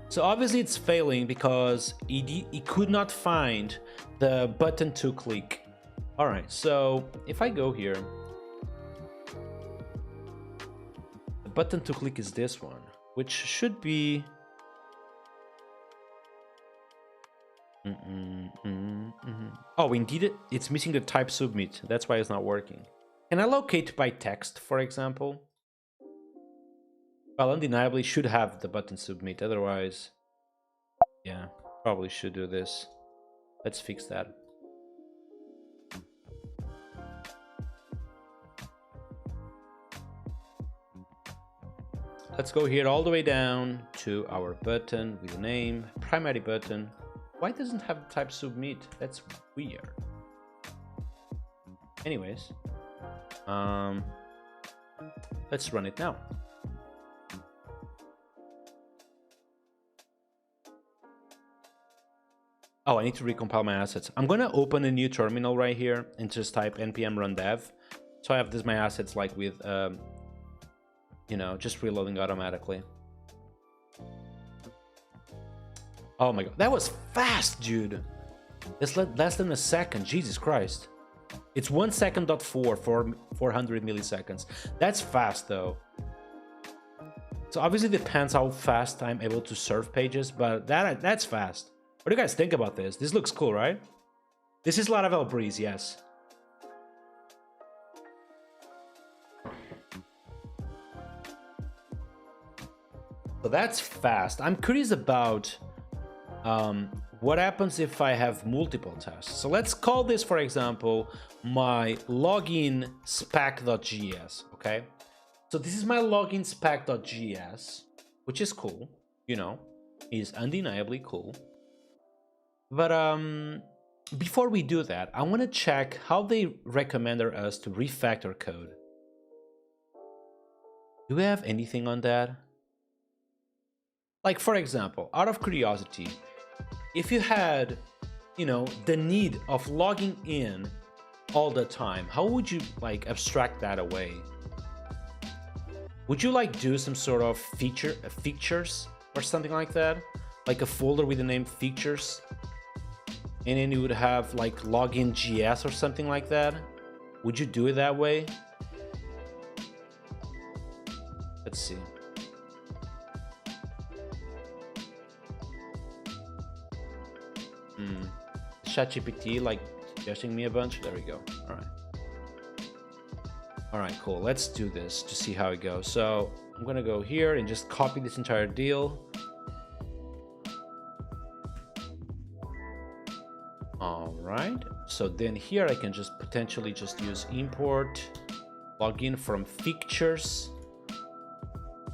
[SPEAKER 1] So obviously it's failing because it could not find the button to click. All right, so if I go here, the button to click is this one, which should be... Oh, indeed, it's missing the type submit. That's why it's not working. Can I locate by text, for example? Well, undeniably should have the button submit. Otherwise, yeah, probably should do this. Let's fix that. Let's go here all the way down to our button with a name, primary button. Why doesn't have type submit? That's weird. Anyways, let's run it now. Oh, I need to recompile my assets. I'm gonna open a new terminal right here and just type npm run dev. So I have this my assets like with, you know, just reloading automatically. Oh my god, that was fast, dude. It's less than a second. Jesus Christ. It's 1 second dot 4 for 400 milliseconds. That's fast though. So obviously it depends how fast I'm able to serve pages, but that's fast. What do you guys think about this? This looks cool, right? This is Laravel Breeze, yes. So that's fast. I'm curious about what happens if I have multiple tests. So let's call this, for example, my login spec.js, okay? So this is my login spec.js, which is cool, you know, is undeniably cool. But before we do that, I want to check how they recommended us to refactor code. Do we have anything on that? Like, for example, out of curiosity, if you had, you know, the need of logging in all the time, how would you like abstract that away? Would you like do some sort of fixtures or something like that? Like a folder with the name Fixtures? And then you would have like login GS or something like that? Would you do it that way? Let's see. ChatGPT like suggesting me a bunch. There we go. All right, cool. Let's do this to see how it goes. So I'm gonna go here and just copy this entire deal. All right, so then here I can just potentially just use import login from Fixtures,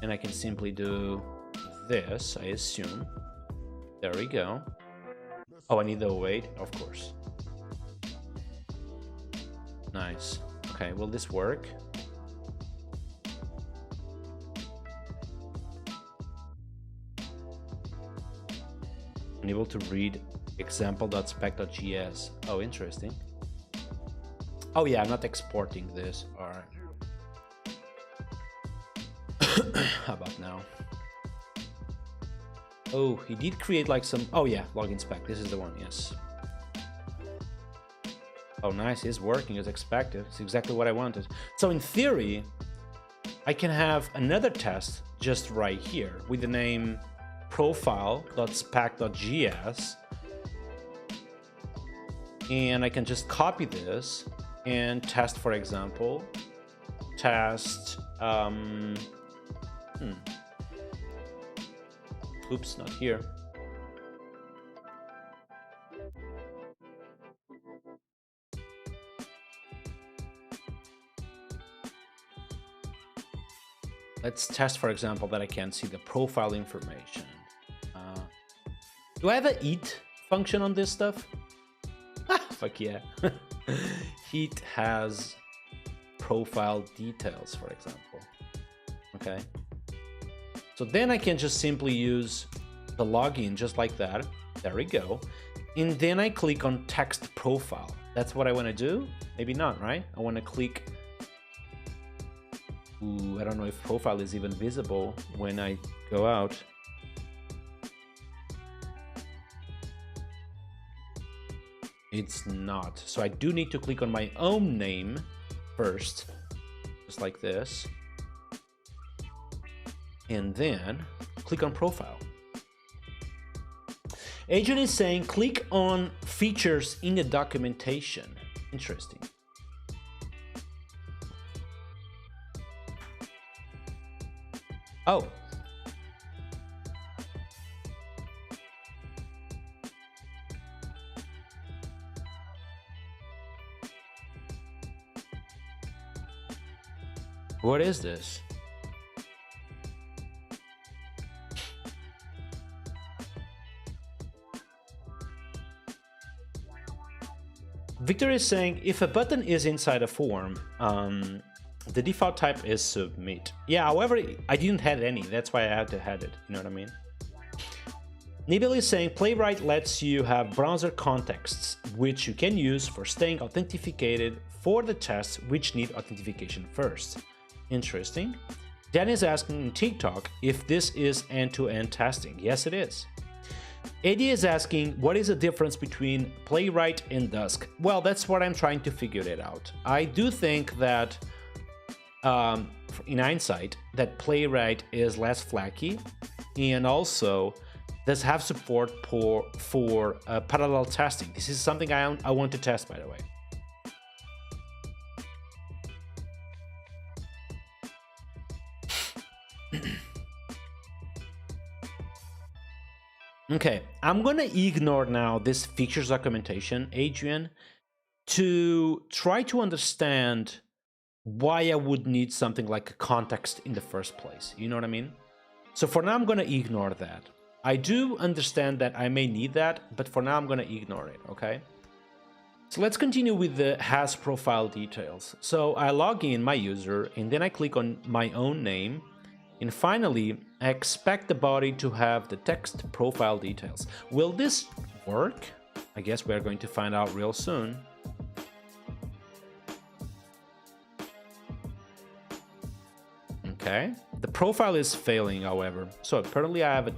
[SPEAKER 1] and I can simply do this, I assume. There we go. Oh, I need the await, of course. Nice. Okay, will this work? Unable to read example.spec.js. Oh, interesting. Oh yeah, I'm not exporting this. All right. How about now? Oh, he did create like some... Oh yeah, login spec. This is the one, yes. Oh nice, it's working as expected. It's exactly what I wanted. So in theory, I can have another test just right here with the name profile.spec.js. And I can just copy this and test, for example, test... Oops, not here. Let's test, for example, that I can see the profile information. Do I have an eat function on this stuff? Fuck yeah. Heat has profile details, for example. Okay. So then I can just simply use the login just like that. There we go. And then I click on text profile. That's what I want to do? Maybe not, right? I want to click... Ooh, I don't know if profile is even visible when I go out. It's not. So I do need to click on my own name first, just like this. And then click on profile. Agent is saying click on features in the documentation. Interesting. Oh. What is this? Victor is saying, if a button is inside a form, the default type is submit. Yeah, however, I didn't have any. That's why I had to have it. You know what I mean? Nibel is saying, Playwright lets you have browser contexts, which you can use for staying authenticated for the tests which need authentication first. Interesting. Dan is asking in TikTok if this is end-to-end testing. Yes, it is. Eddie is asking, what is the difference between Playwright and Dusk? Well, that's what I'm trying to figure it out. I do think that, in hindsight, that Playwright is less flaky and also does have support for parallel testing. This is something I want to test, by the way. Okay, I'm gonna ignore now this features documentation, Adrian, to try to understand why I would need something like a context in the first place. You know what I mean? So for now, I'm gonna ignore that. I do understand that I may need that, but for now, I'm gonna ignore it, okay? So let's continue with the has profile details. So I log in my user, and then I click on my own name. And finally, I expect the body to have the text profile details. Will this work? I guess we're going to find out real soon. Okay, the profile is failing, however. So currently I have a,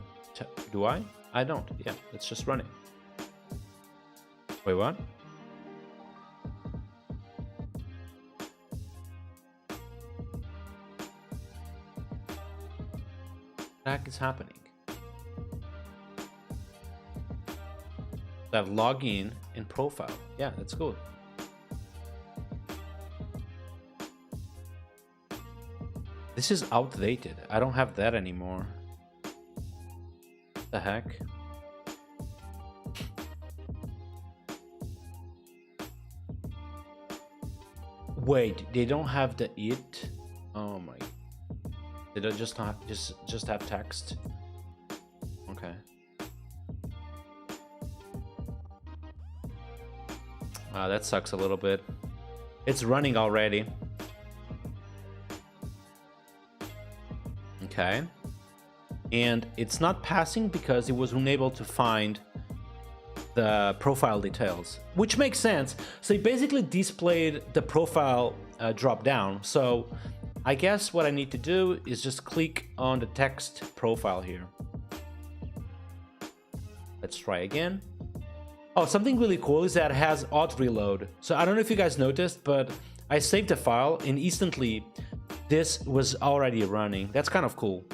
[SPEAKER 1] do I? I don't, yeah, let's just run it. Wait, what? What the heck is happening? I have login and profile. Yeah, that's good. This is outdated. I don't have that anymore. What the heck? Wait, they don't have the it? Oh my. They don't just have text. Okay. Wow, that sucks a little bit. It's running already. Okay. And it's not passing because it was unable to find the profile details, which makes sense. So it basically displayed the profile drop down. So I guess what I need to do is just click on the text profile here. Let's try again. Oh, something really cool is that it has auto reload. So I don't know if you guys noticed, but I saved the file and instantly this was already running. That's kind of cool.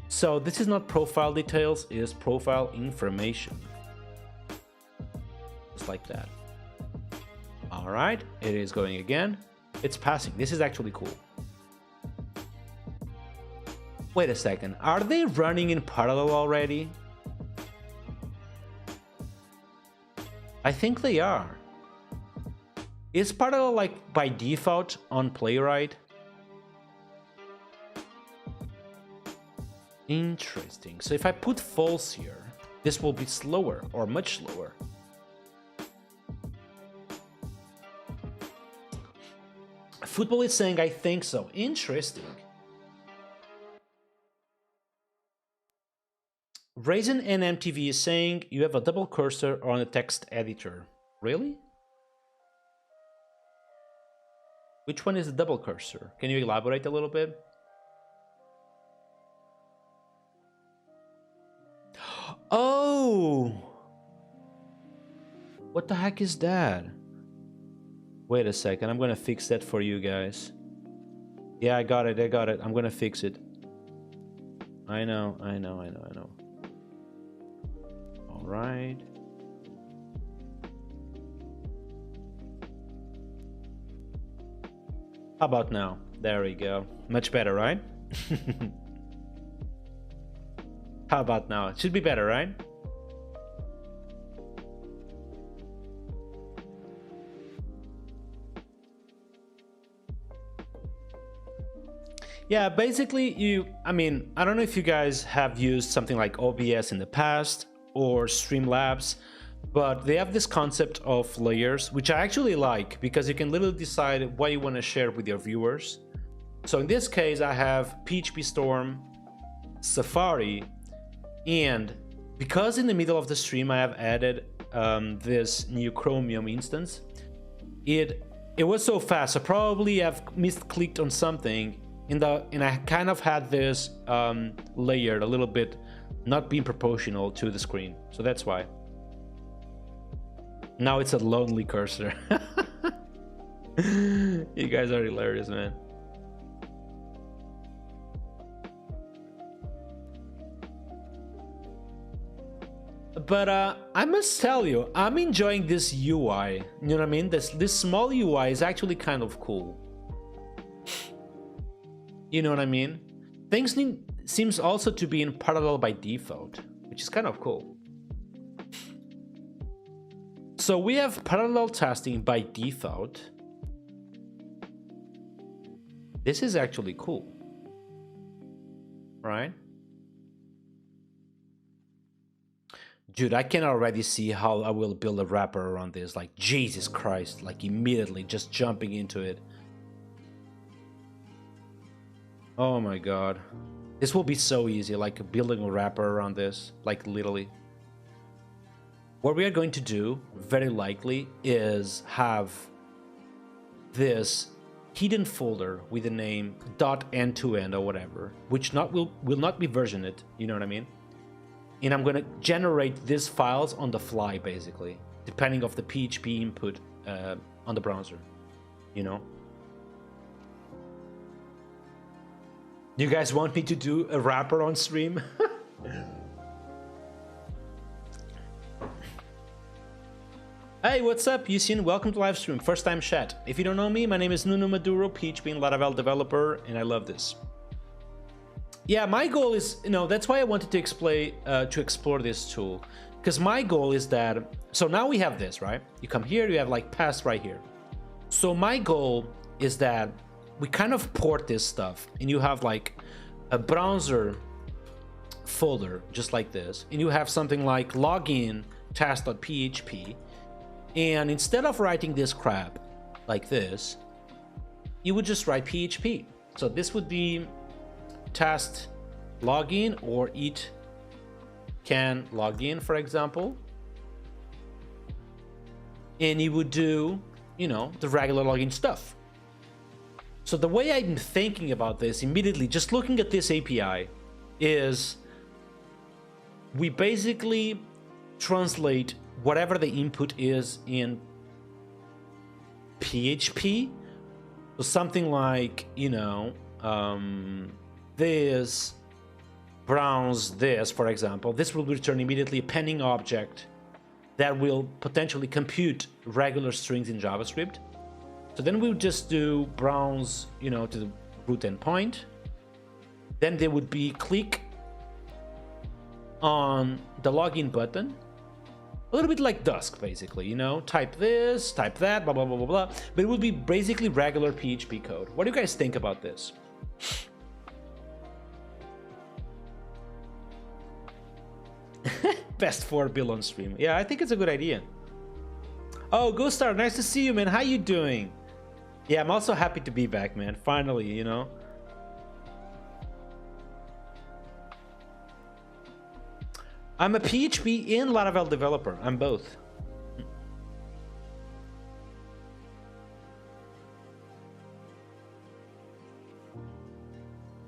[SPEAKER 1] So this is not profile details, it is profile information. Just like that. All right, it is going again. It's passing. This is actually cool. Wait a second, are they running in parallel already? I think they are. Is parallel like by default on Playwright? Interesting. So if I put false here, this will be slower or much slower. Football is saying, I think so. Interesting. Raisin and MTV is saying you have a double cursor on a text editor. Really? Which one is the double cursor? Can you elaborate a little bit? Oh! What the heck is that? Wait a second, I'm gonna fix that for you guys. Yeah, I got it. I'm gonna fix it. I know. All right. How about now? There we go. Much better, right? How about now? It should be better, right? Yeah, basically I I don't know if you guys have used something like OBS in the past or Streamlabs, But they have this concept of layers, which I actually like, because you can literally decide what you want to share with your viewers. So in this case, I have PHP Storm, Safari, and because in the middle of the stream I have added this new Chromium instance, it was so fast, so probably I've misclicked on something and I kind of had this layered a little bit, not being proportional to the screen. So that's why. Now it's a lonely cursor. You guys are hilarious, man. But I must tell you, I'm enjoying this UI. You know what I mean? This small UI is actually kind of cool. You know what I mean? Things seems also to be in parallel by default, which is kind of cool. So we have parallel testing by default. This is actually cool, right? Dude, I can already see how I will build a wrapper around this. Like, Jesus Christ, like immediately just jumping into it. Oh my God. This will be so easy, like building a wrapper around this, like literally. What we are going to do, very likely, is have this hidden folder with the name .end2end or whatever, which will not be versioned, you know what I mean? And I'm going to generate these files on the fly, basically, depending of the PHP input on the browser, you know? You guys want me to do a wrapper on stream? Hey, what's up, Yusin? Welcome to live stream. First time chat. If you don't know me, my name is Nuno Maduro, PHP and Laravel developer, and I love this. Yeah, my goal is, you know, that's why I wanted to explore this tool, because my goal is that, so now we have this, right? You come here, you have like Pest right here. So my goal is that we kind of port this stuff, and you have like a browser folder just like this, and you have something like login test.php, and instead of writing this crap like this, you would just write PHP. So this would be test login or it can login, for example, and you would do, you know, the regular login stuff. So the way I'm thinking about this immediately, just looking at this API, is we basically translate whatever the input is in PHP. So something like, you know, this browse this, for example. This will return immediately a pending object that will potentially compute regular strings in JavaScript. So then we would just do browse, you know, to the root endpoint. Then there would be click on the login button. A little bit like Dusk, basically, you know, type this, type that, blah, blah, blah, blah, blah. But it would be basically regular PHP code. What do you guys think about this? Best 4 bill on stream. Yeah, I think it's a good idea. Oh, Ghostar, nice to see you, man. How you doing? Yeah, I'm also happy to be back, man. Finally, you know. I'm a PHP and Laravel developer. I'm both.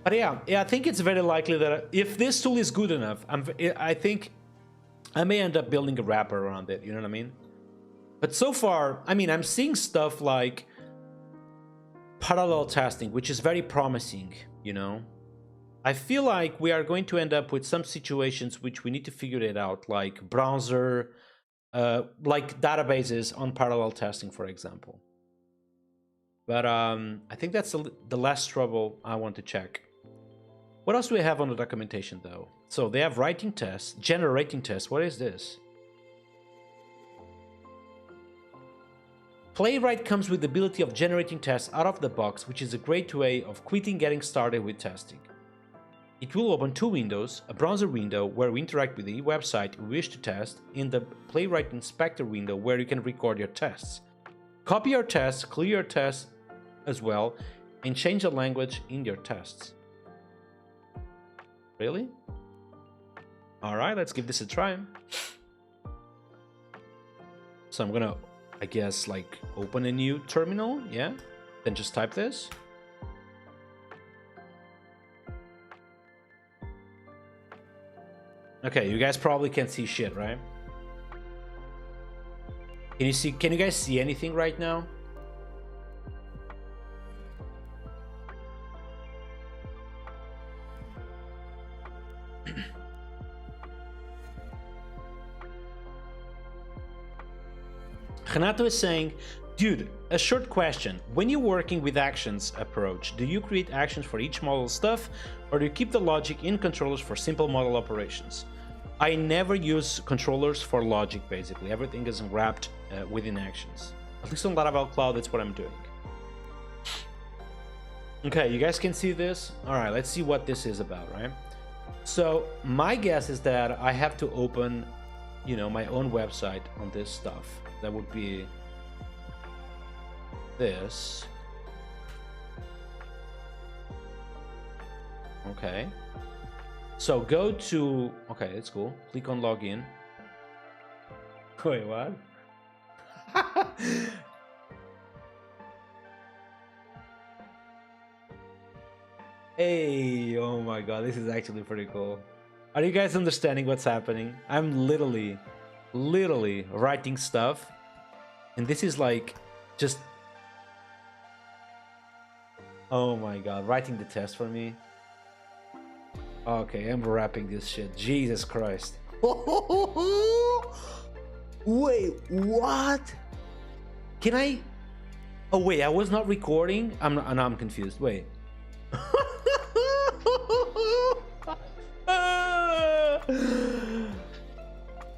[SPEAKER 1] But yeah, I think it's very likely that if this tool is good enough, I think I may end up building a wrapper around it. You know what I mean? But so far, I mean, I'm seeing stuff like parallel testing, which is very promising, you know. I feel like we are going to end up with some situations which we need to figure it out, like browser, like databases on parallel testing, for example. But I think that's the last trouble I want to check. What else do we have on the documentation, though? So they have writing tests, generating tests. What is this? Playwright comes with the ability of generating tests out of the box, which is a great way of quickly getting started with testing. It will open two windows, a browser window where we interact with the website you wish to test, and the Playwright Inspector window where you can record your tests. Copy your tests, clear your tests as well, and change the language in your tests. Really? Alright, let's give this a try. So I'm gonna, I guess, like, open a new terminal, yeah? Then just type this. Okay, you guys probably can't see shit, right? Can you guys see anything right now? Renato is saying, dude, a short question. When you're working with actions approach, do you create actions for each model stuff, or do you keep the logic in controllers for simple model operations? I never use controllers for logic, basically. Everything is wrapped within actions. At least on Laravel Cloud, that's what I'm doing. Okay, you guys can see this? All right, let's see what this is about, right? So my guess is that I have to open, you know, my own website on this stuff. That would be this. Okay. So go to, okay, that's cool. Click on login. Wait, what? Hey, oh my god, this is actually pretty cool. Are you guys understanding what's happening? I'm literally writing stuff, and this is like just, oh my god, writing the test for me. Okay, I'm wrapping this shit. Jesus Christ. Wait, what? Can I? Oh wait, I was not recording. I'm confused. Wait.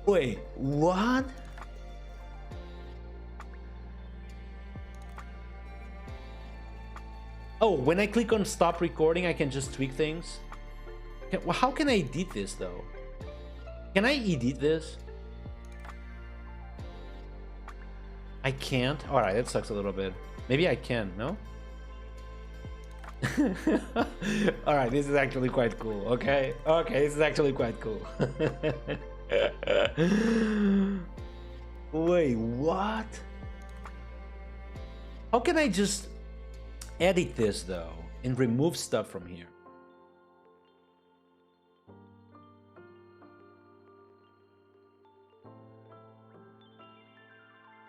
[SPEAKER 1] Wait, what? Oh, when I click on stop recording, I can just tweak things. Well, how can I edit this though? Can I edit this? I can't. All right, that sucks a little bit. Maybe I can. No. All right, this is actually quite cool. Okay, this is actually quite cool. Wait, what? How can I just edit this though and remove stuff from here?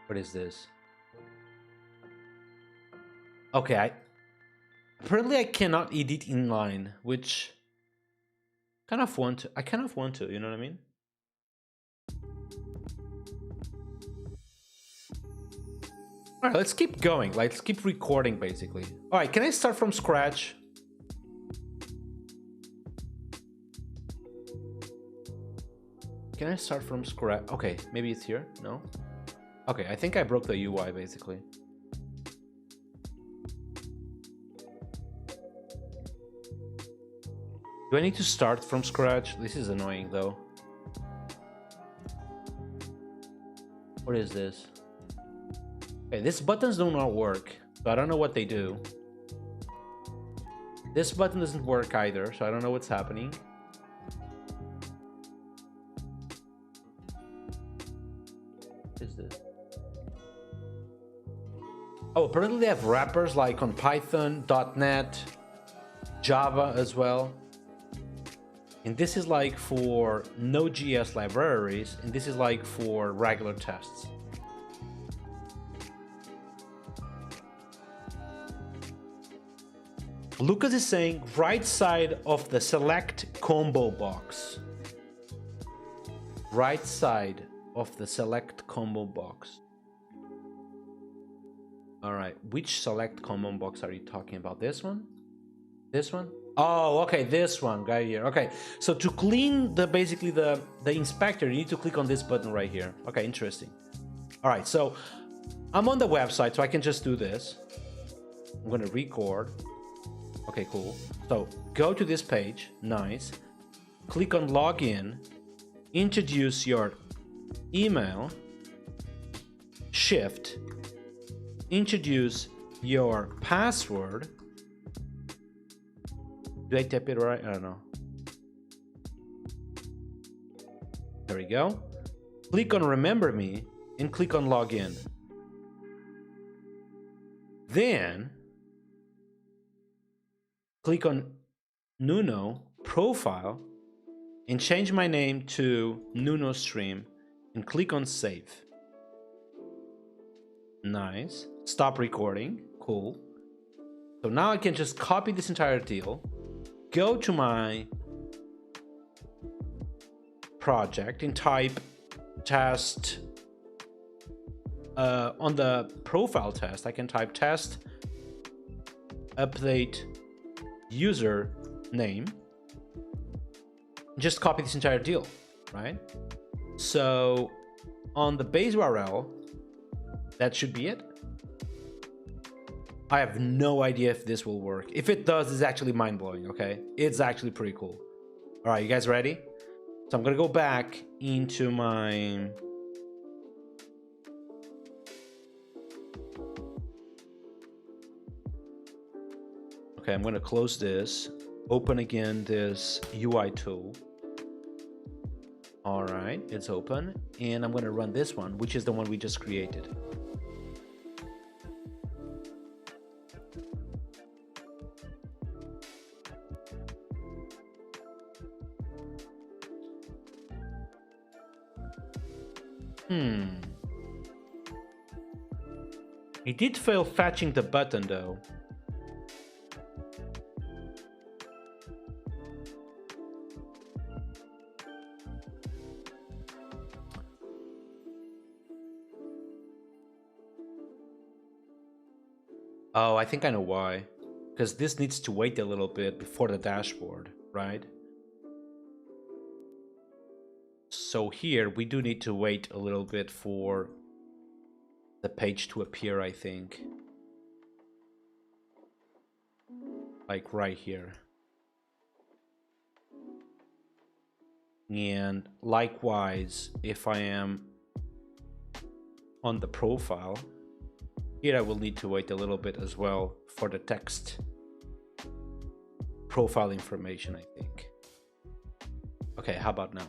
[SPEAKER 1] What is this? Okay, apparently I cannot edit inline, which I kind of want to, you know what I mean? All right, let's keep going. Let's keep recording, basically. All right, can I start from scratch? Can I start from scratch? Okay, maybe it's here. No? Okay, I think I broke the UI, basically. Do I need to start from scratch? This is annoying, though. What is this? Okay, these buttons do not work, so I don't know what they do. This button doesn't work either, so I don't know what's happening. What is this? Oh, apparently they have wrappers like on Python, .NET, Java as well. And this is like for Node.js libraries, and this is like for regular tests. Lucas is saying right side of the select combo box. Right side of the select combo box. All right, which select combo box are you talking about? This one? This one? Oh, okay, this one right here. Okay, so to clean basically the inspector, you need to click on this button right here. Okay, interesting. All right, so I'm on the website, so I can just do this. I'm gonna record. Okay, cool. So go to this page. Nice. Click on login. Introduce your email. Shift. Introduce your password. Do I type it right? I don't know. There we go. Click on remember me and click on login. Then click on Nuno profile and change my name to Nuno Stream and click on save. Nice. Stop recording. Cool. So now I can just copy this entire deal, go to my project and type test. On the profile test, I can type test update user name. Just copy this entire deal, right? So on the base URL, that should be it. I have no idea if this will work. If it does, it's actually mind-blowing, okay? It's actually pretty cool. All right, you guys ready? So I'm gonna go back into my... Okay, I'm gonna close this, open again this UI tool. All right, it's open, and I'm gonna run this one, which is the one we just created. It did fail fetching the button though. Oh, I think I know why. Because this needs to wait a little bit before the dashboard, right? So here we do need to wait a little bit for the page to appear, I think. Like right here. And likewise, if I am on the profile, here I will need to wait a little bit as well for the text profile information, I think. Okay, how about now?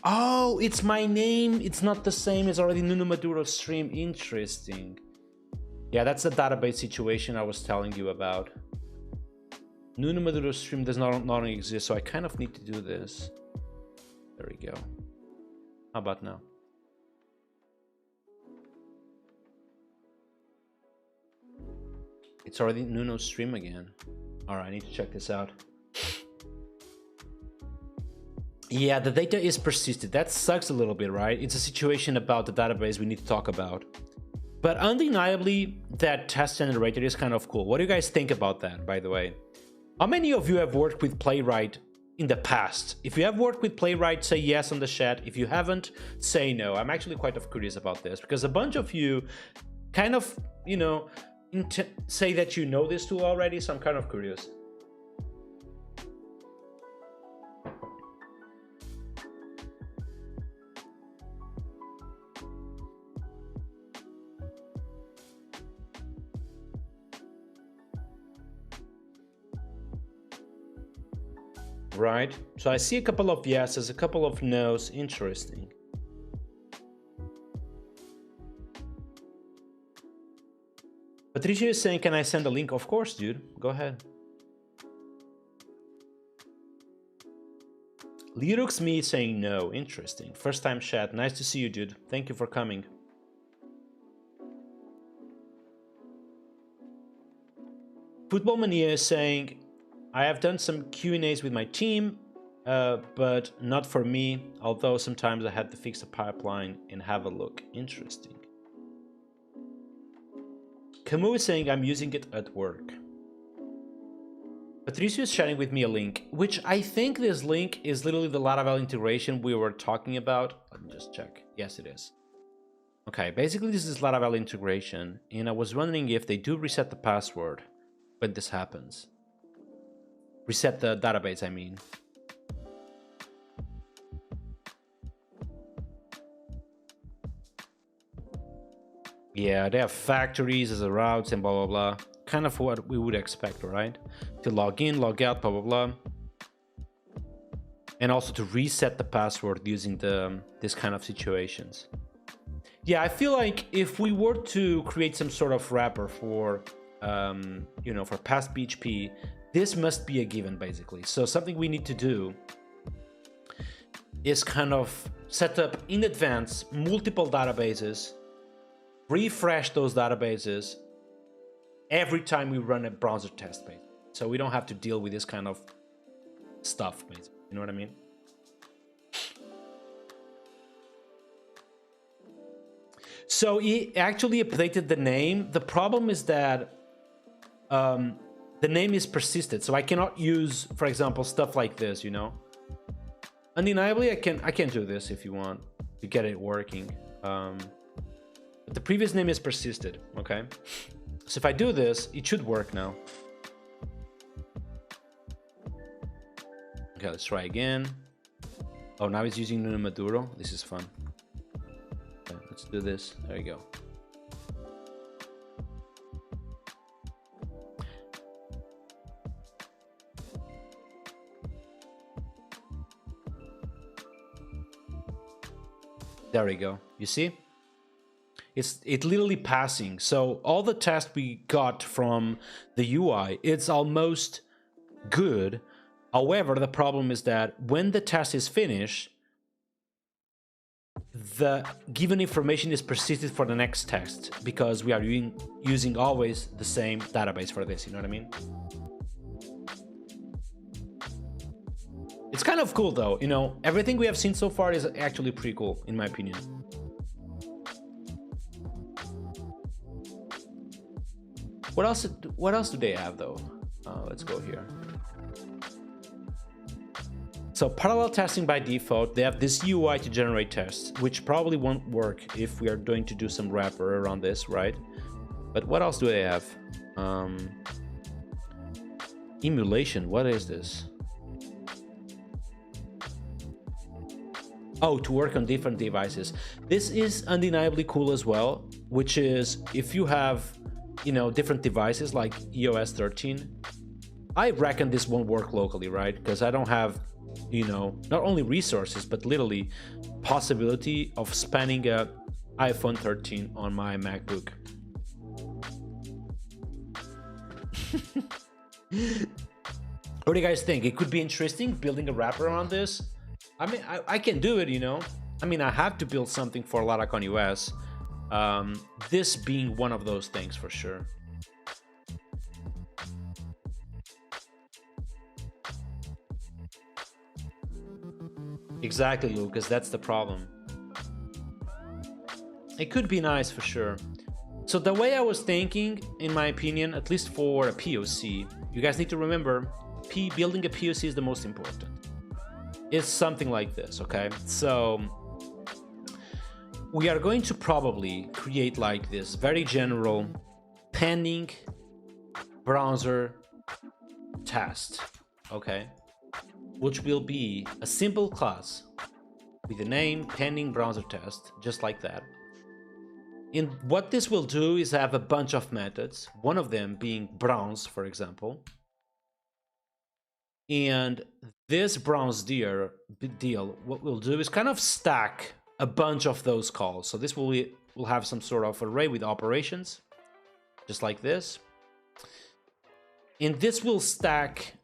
[SPEAKER 1] Oh, it's my name. It's not the same. It's already Nuno Maduro Stream. Interesting. Yeah, that's the database situation I was telling you about. Nuno Maduro Stream does not exist, so I kind of need to do this. There we go. How about now? It's already Nuno Stream again. All right, I need to check this out. Yeah, the data is persisted. That sucks a little bit, right? It's a situation about the database we need to talk about. But undeniably, that test generator is kind of cool. What do you guys think about that, by the way? How many of you have worked with Playwright in the past? If you have worked with Playwright, say yes on the chat. If you haven't, say no. I'm actually quite curious about this because a bunch of you kind of, you know, say that you know this tool already, so I'm kind of curious. Right, so I see a couple of yeses, a couple of no's. Interesting. Patricia is saying, can I send a link? Of course, dude. Go ahead. Lirux me saying no. Interesting. First time chat. Nice to see you, dude. Thank you for coming. Football Mania is saying, I have done some Q&As with my team, but not for me, although sometimes I had to fix the pipeline and have a look. Interesting. Camus is saying I'm using it at work. Patricio is sharing with me a link, which I think this link is literally the Laravel integration we were talking about. Let me just check. Yes, it is. Okay, basically this is Laravel integration, and I was wondering if they do reset the password when this happens. Reset the database, I mean. Yeah, they have factories as a routes and blah, blah, blah. Kind of what we would expect, right? To log in, log out, blah, blah, blah. And also to reset the password using this kind of situations. Yeah, I feel like if we were to create some sort of wrapper for, you know, for Pest PHP, this must be a given, basically. So something we need to do is kind of set up in advance multiple databases, refresh those databases every time we run a browser test, basically. So we don't have to deal with this kind of stuff, basically. You know what I mean? So he actually updated the name. The problem is that the name is persisted, so I cannot use, for example, stuff like this, you know? Undeniably, I can do this if you want to get it working. But the previous name is persisted, okay? So if I do this, it should work now. Okay, let's try again. Oh, now it's using Nuno Maduro. This is fun. Okay, let's do this. There you go. There we go. You see? It's literally passing. So all the tests we got from the UI, it's almost good. However, the problem is that when the test is finished, the given information is persisted for the next test because we are using always the same database for this. You know what I mean? It's kind of cool though. You know, everything we have seen so far is actually pretty cool, in my opinion. What else do they have though? Let's go here. So parallel testing by default, they have this UI to generate tests, which probably won't work if we are going to do some wrapper around this, right? But what else do they have? Emulation, what is this? Oh, to work on different devices. This is undeniably cool as well, which is if you have, you know, different devices like iOS 13, I reckon this won't work locally, right? Because I don't have, you know, not only resources, but literally possibility of spanning a iPhone 13 on my MacBook. What do you guys think? It could be interesting building a wrapper around this. I mean, I can do it, you know. I mean, I have to build something for Laracon US. This being one of those things for sure. Exactly, Lucas, that's the problem. It could be nice for sure. So the way I was thinking, in my opinion, at least for a POC, you guys need to remember, building a POC is the most important. It's something like this, okay? So we are going to probably create like this very general pending browser test, okay? Which will be a simple class with the name pending browser test, just like that. And what this will do is have a bunch of methods, one of them being browse, for example. And this browse deal, what we'll do is kind of stack a bunch of those calls. So this will have some sort of array with operations, just like this. And this will stack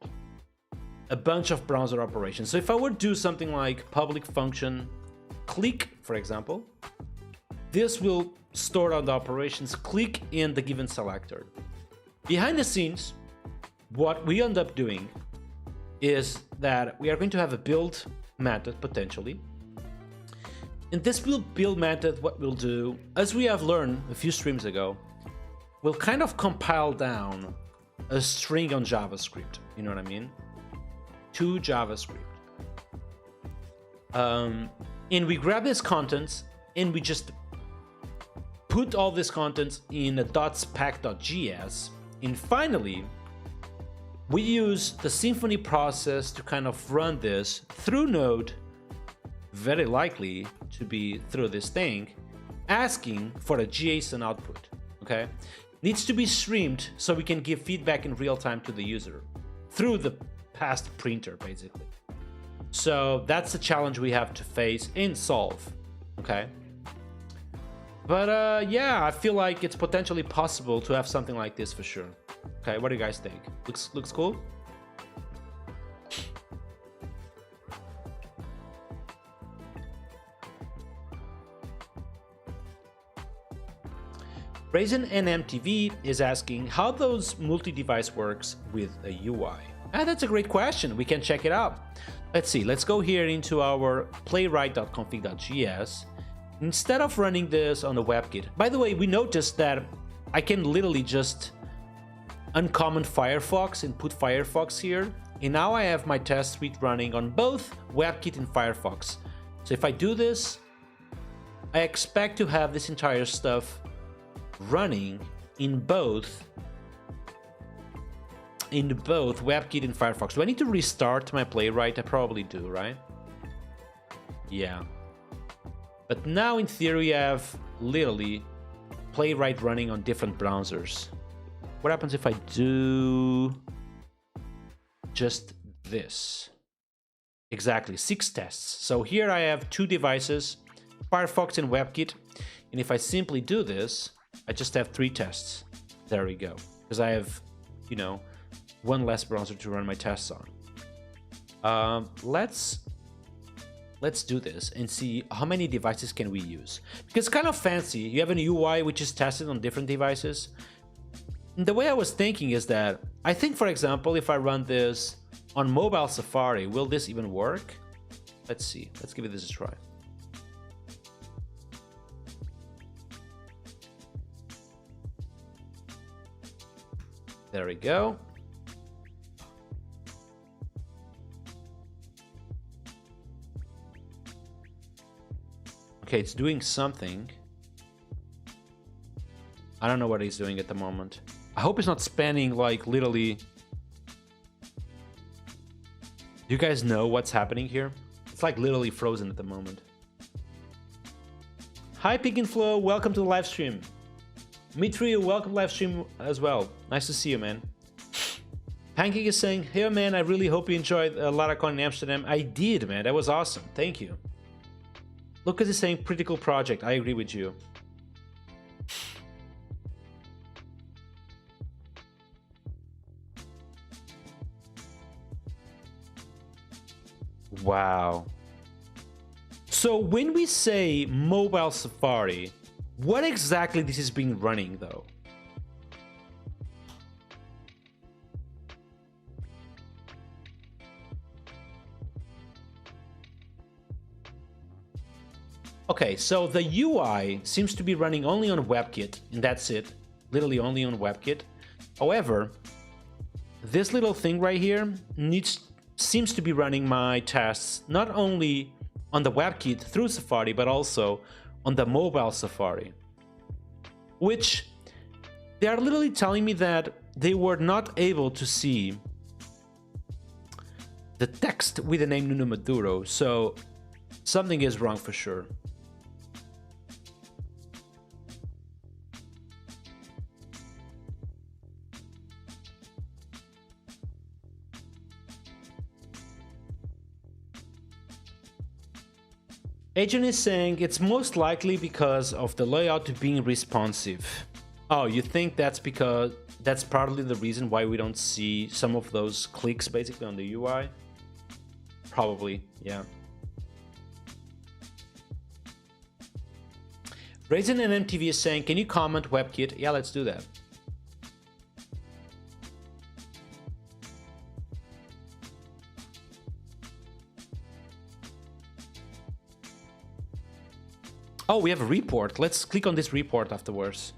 [SPEAKER 1] a bunch of browser operations. So if I were to do something like public function click, for example, this will store on the operations click in the given selector. Behind the scenes, what we end up doing is that we are going to have a build method potentially. And this build method, what we'll do, as we have learned a few streams ago, will kind of compile down a string on JavaScript. You know what I mean? To JavaScript. And we grab this contents and we just put all this contents in a .spec.js. And finally, we use the Symfony process to kind of run this through Node, very likely to be through this thing, asking for a JSON output, okay? Needs to be streamed so we can give feedback in real time to the user through the Pest printer, basically. So that's the challenge we have to face and solve, okay? But yeah, I feel like it's potentially possible to have something like this for sure. Okay, what do you guys think? Looks cool? Raisin NMTV is asking how those multi-device works with a UI. That's a great question. We can check it out. Let's see. Let's go here into our playwright.config.js. Instead of running this on the WebKit, by the way, we noticed that I can literally just uncomment Firefox and put Firefox here. And now I have my test suite running on both WebKit and Firefox. So if I do this, I expect to have this entire stuff running in both WebKit and Firefox. Do I need to restart my Playwright? I probably do, right? Yeah. But now in theory I have literally Playwright running on different browsers. What happens if I do just this? Exactly, 6 tests. So here I have 2 devices, Firefox and WebKit. And if I simply do this, I just have 3 tests. There we go. Because I have, you know, 1 less browser to run my tests on. Let's do this and see how many devices can we use. Because it's kind of fancy. You have an UI which is tested on different devices. And the way I was thinking is that I think, for example, if I run this on mobile Safari, will this even work? Let's see. Let's give this a try. There we go. Okay, it's doing something. I don't know what he's doing at the moment. I hope it's not spanning, like, literally. Do you guys know what's happening here? It's like literally frozen at the moment. Hi, Pig and Flow. Welcome to the live stream. Mitri, welcome live stream as well. Nice to see you, man. Pancake is saying, hey, man, I really hope you enjoyed LaraCon in Amsterdam. I did, man. That was awesome. Thank you. Lucas is saying, pretty cool project. I agree with you. Wow. So when we say mobile Safari, what exactly this is being running though? Okay, so the UI seems to be running only on WebKit, and that's it. Literally only on WebKit. However, this little thing right here seems to be running my tests not only on the WebKit through Safari, but also on the mobile Safari. Which they are literally telling me that they were not able to see the text with the name Nuno Maduro, so something is wrong for sure. Agent is saying it's most likely because of the layout being responsive. Oh, you think that's because that's partly the reason why we don't see some of those clicks basically on the UI? Probably, yeah. Raisin and MTV is saying, can you comment WebKit? Yeah, let's do that. Oh, we have a report. Let's click on this report afterwards.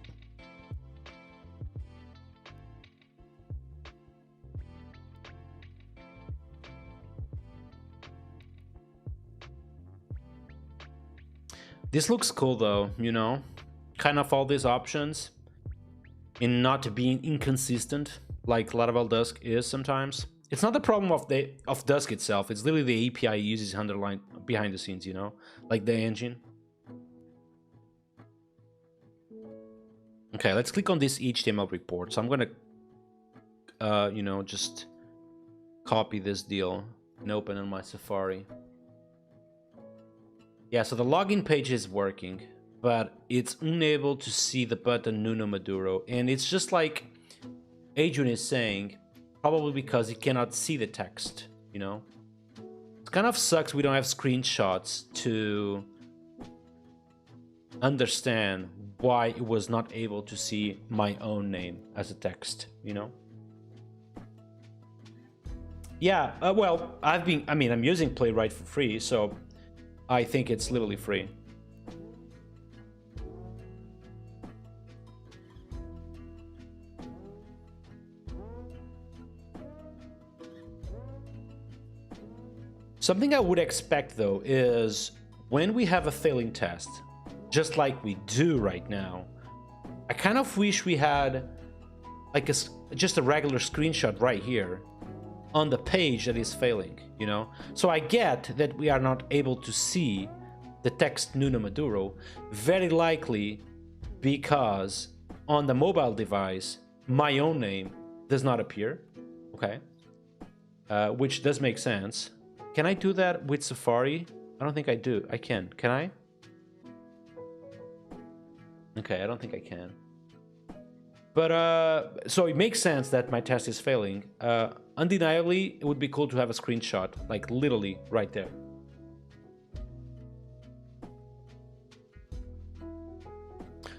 [SPEAKER 1] This looks cool though, you know? Kind of all these options in not being inconsistent like Laravel Dusk is sometimes. It's not the problem of Dusk itself, it's literally the API uses underlined behind the scenes, you know? Like the engine. Okay, let's click on this HTML report. So I'm gonna, you know, just copy this deal and open on my Safari. Yeah, so the login page is working, but it's unable to see the button Nuno Maduro. And it's just like Adrian is saying, probably because he cannot see the text, you know? It kind of sucks we don't have screenshots to understand why it was not able to see my own name as a text, you know? Yeah, well, I'm using Playwright for free, so I think it's literally free. Something I would expect though is when we have a failing test, just like we do right now, I kind of wish we had like just a regular screenshot right here on the page that is failing, you know? So I get that we are not able to see the text Nuno Maduro, very likely because on the mobile device, my own name does not appear, okay? Which does make sense. Can I do that with Safari? I don't think I do. I can. Can I? Okay, I don't think I can. But, so it makes sense that my test is failing. Undeniably, it would be cool to have a screenshot, like literally right there.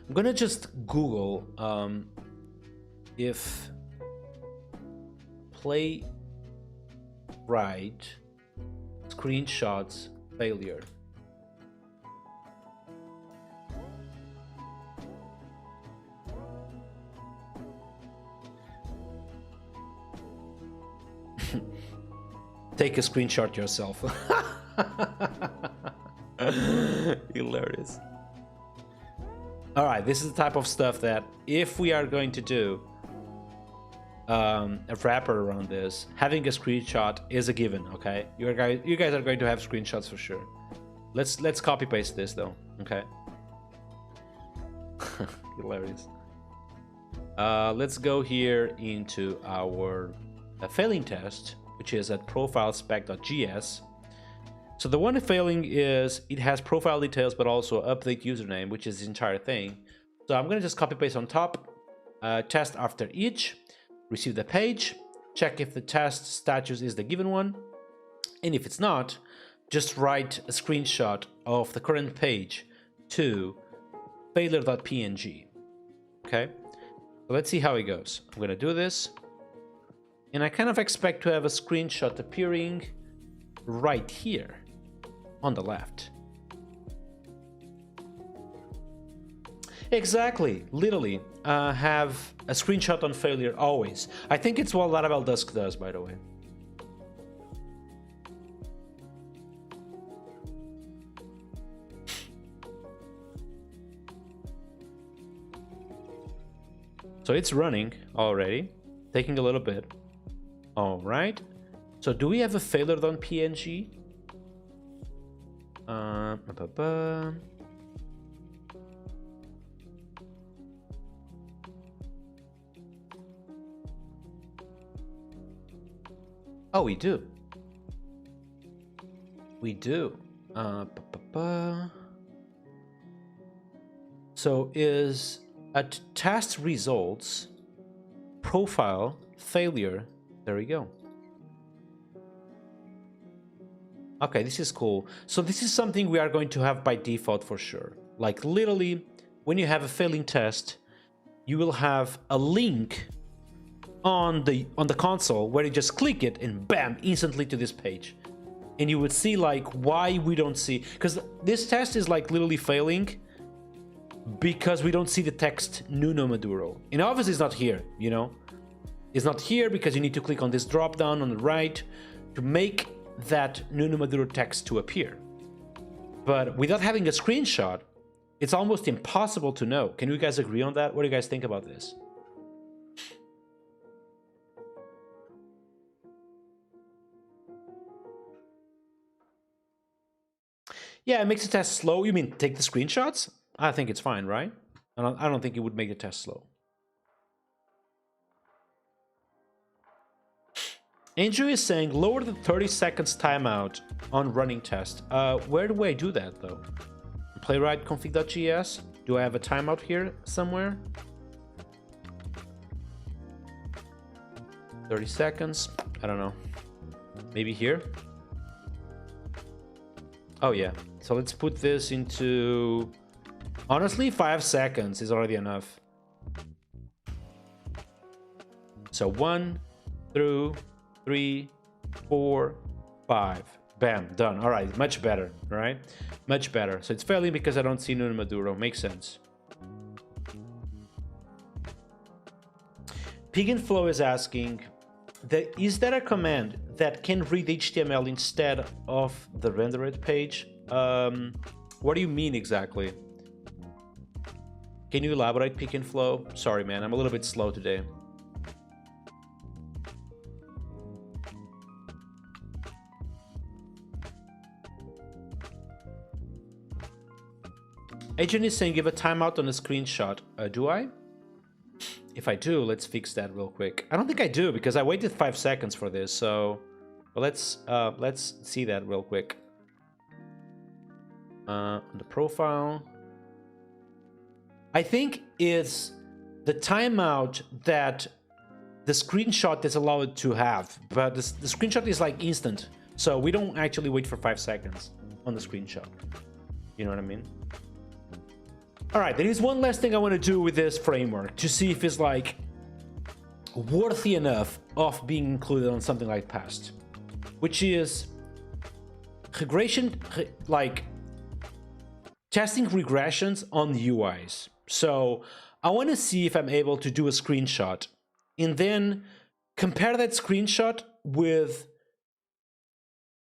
[SPEAKER 1] I'm gonna just Google if Playwright screenshots failure. Take a screenshot yourself. Hilarious. All right, this is the type of stuff that if we are going to do a wrapper around this, having a screenshot is a given. Okay, you guys are going to have screenshots for sure. Let's copy paste this though. Okay. Hilarious. Let's go here into our failing test, which is at profilespec.js. So the one failing is it has profile details, but also update username, which is the entire thing. So I'm gonna just copy paste on top, test after each, receive the page, check if the test status is the given one. And if it's not, just write a screenshot of the current page to failure.png. Okay, so let's see how it goes. I'm gonna do this. And I kind of expect to have a screenshot appearing right here on the left. Exactly, literally, have a screenshot on failure always. I think it's what Laravel Dusk does, by the way. So it's running already, taking a little bit. All right. So do we have a failure.png? Oh, we do. We do. So is at test results profile failure. There we go. Okay, this is cool. So this is something we are going to have by default for sure. Like literally, when you have a failing test, you will have a link on the console where you just click it and bam, instantly to this page. And you would see like why we don't see, because this test is like literally failing because we don't see the text Nuno Maduro. And obviously it's not here, you know? It's not here because you need to click on this drop down on the right to make that Nuno Maduro text to appear. But without having a screenshot, it's almost impossible to know. Can you guys agree on that? What do you guys think about this? Yeah, it makes the test slow. You mean take the screenshots? I think it's fine, right? I don't think it would make the test slow. Andrew is saying lower the 30 seconds timeout on running test. Where do I do that though? Playwright config.js. Do I have a timeout here somewhere? 30 seconds. I don't know. Maybe here. Oh yeah. So let's put this into... Honestly, 5 seconds is already enough. So 1 through 3, 4, 5. Bam, done. All right, much better, right? Much better. So it's failing because I don't see Nuno Maduro. Makes sense. Pig and Flow is asking, is there a command that can read HTML instead of the rendered page? What do you mean exactly? Can you elaborate, Pig and Flow? Sorry, man, I'm a little bit slow today. Agent is saying give a timeout on a screenshot. Do I? If I do, let's fix that real quick. I don't think I do because I waited 5 seconds for this. So well, let's see that real quick. On the profile, I think it's the timeout that the screenshot is allowed to have, but the screenshot is like instant. So we don't actually wait for 5 seconds on the screenshot. You know what I mean? All right, there is one last thing I want to do with this framework to see if it's like worthy enough of being included on something like Pest, which is regression, like testing regressions on UIs. So I want to see if I'm able to do a screenshot and then compare that screenshot with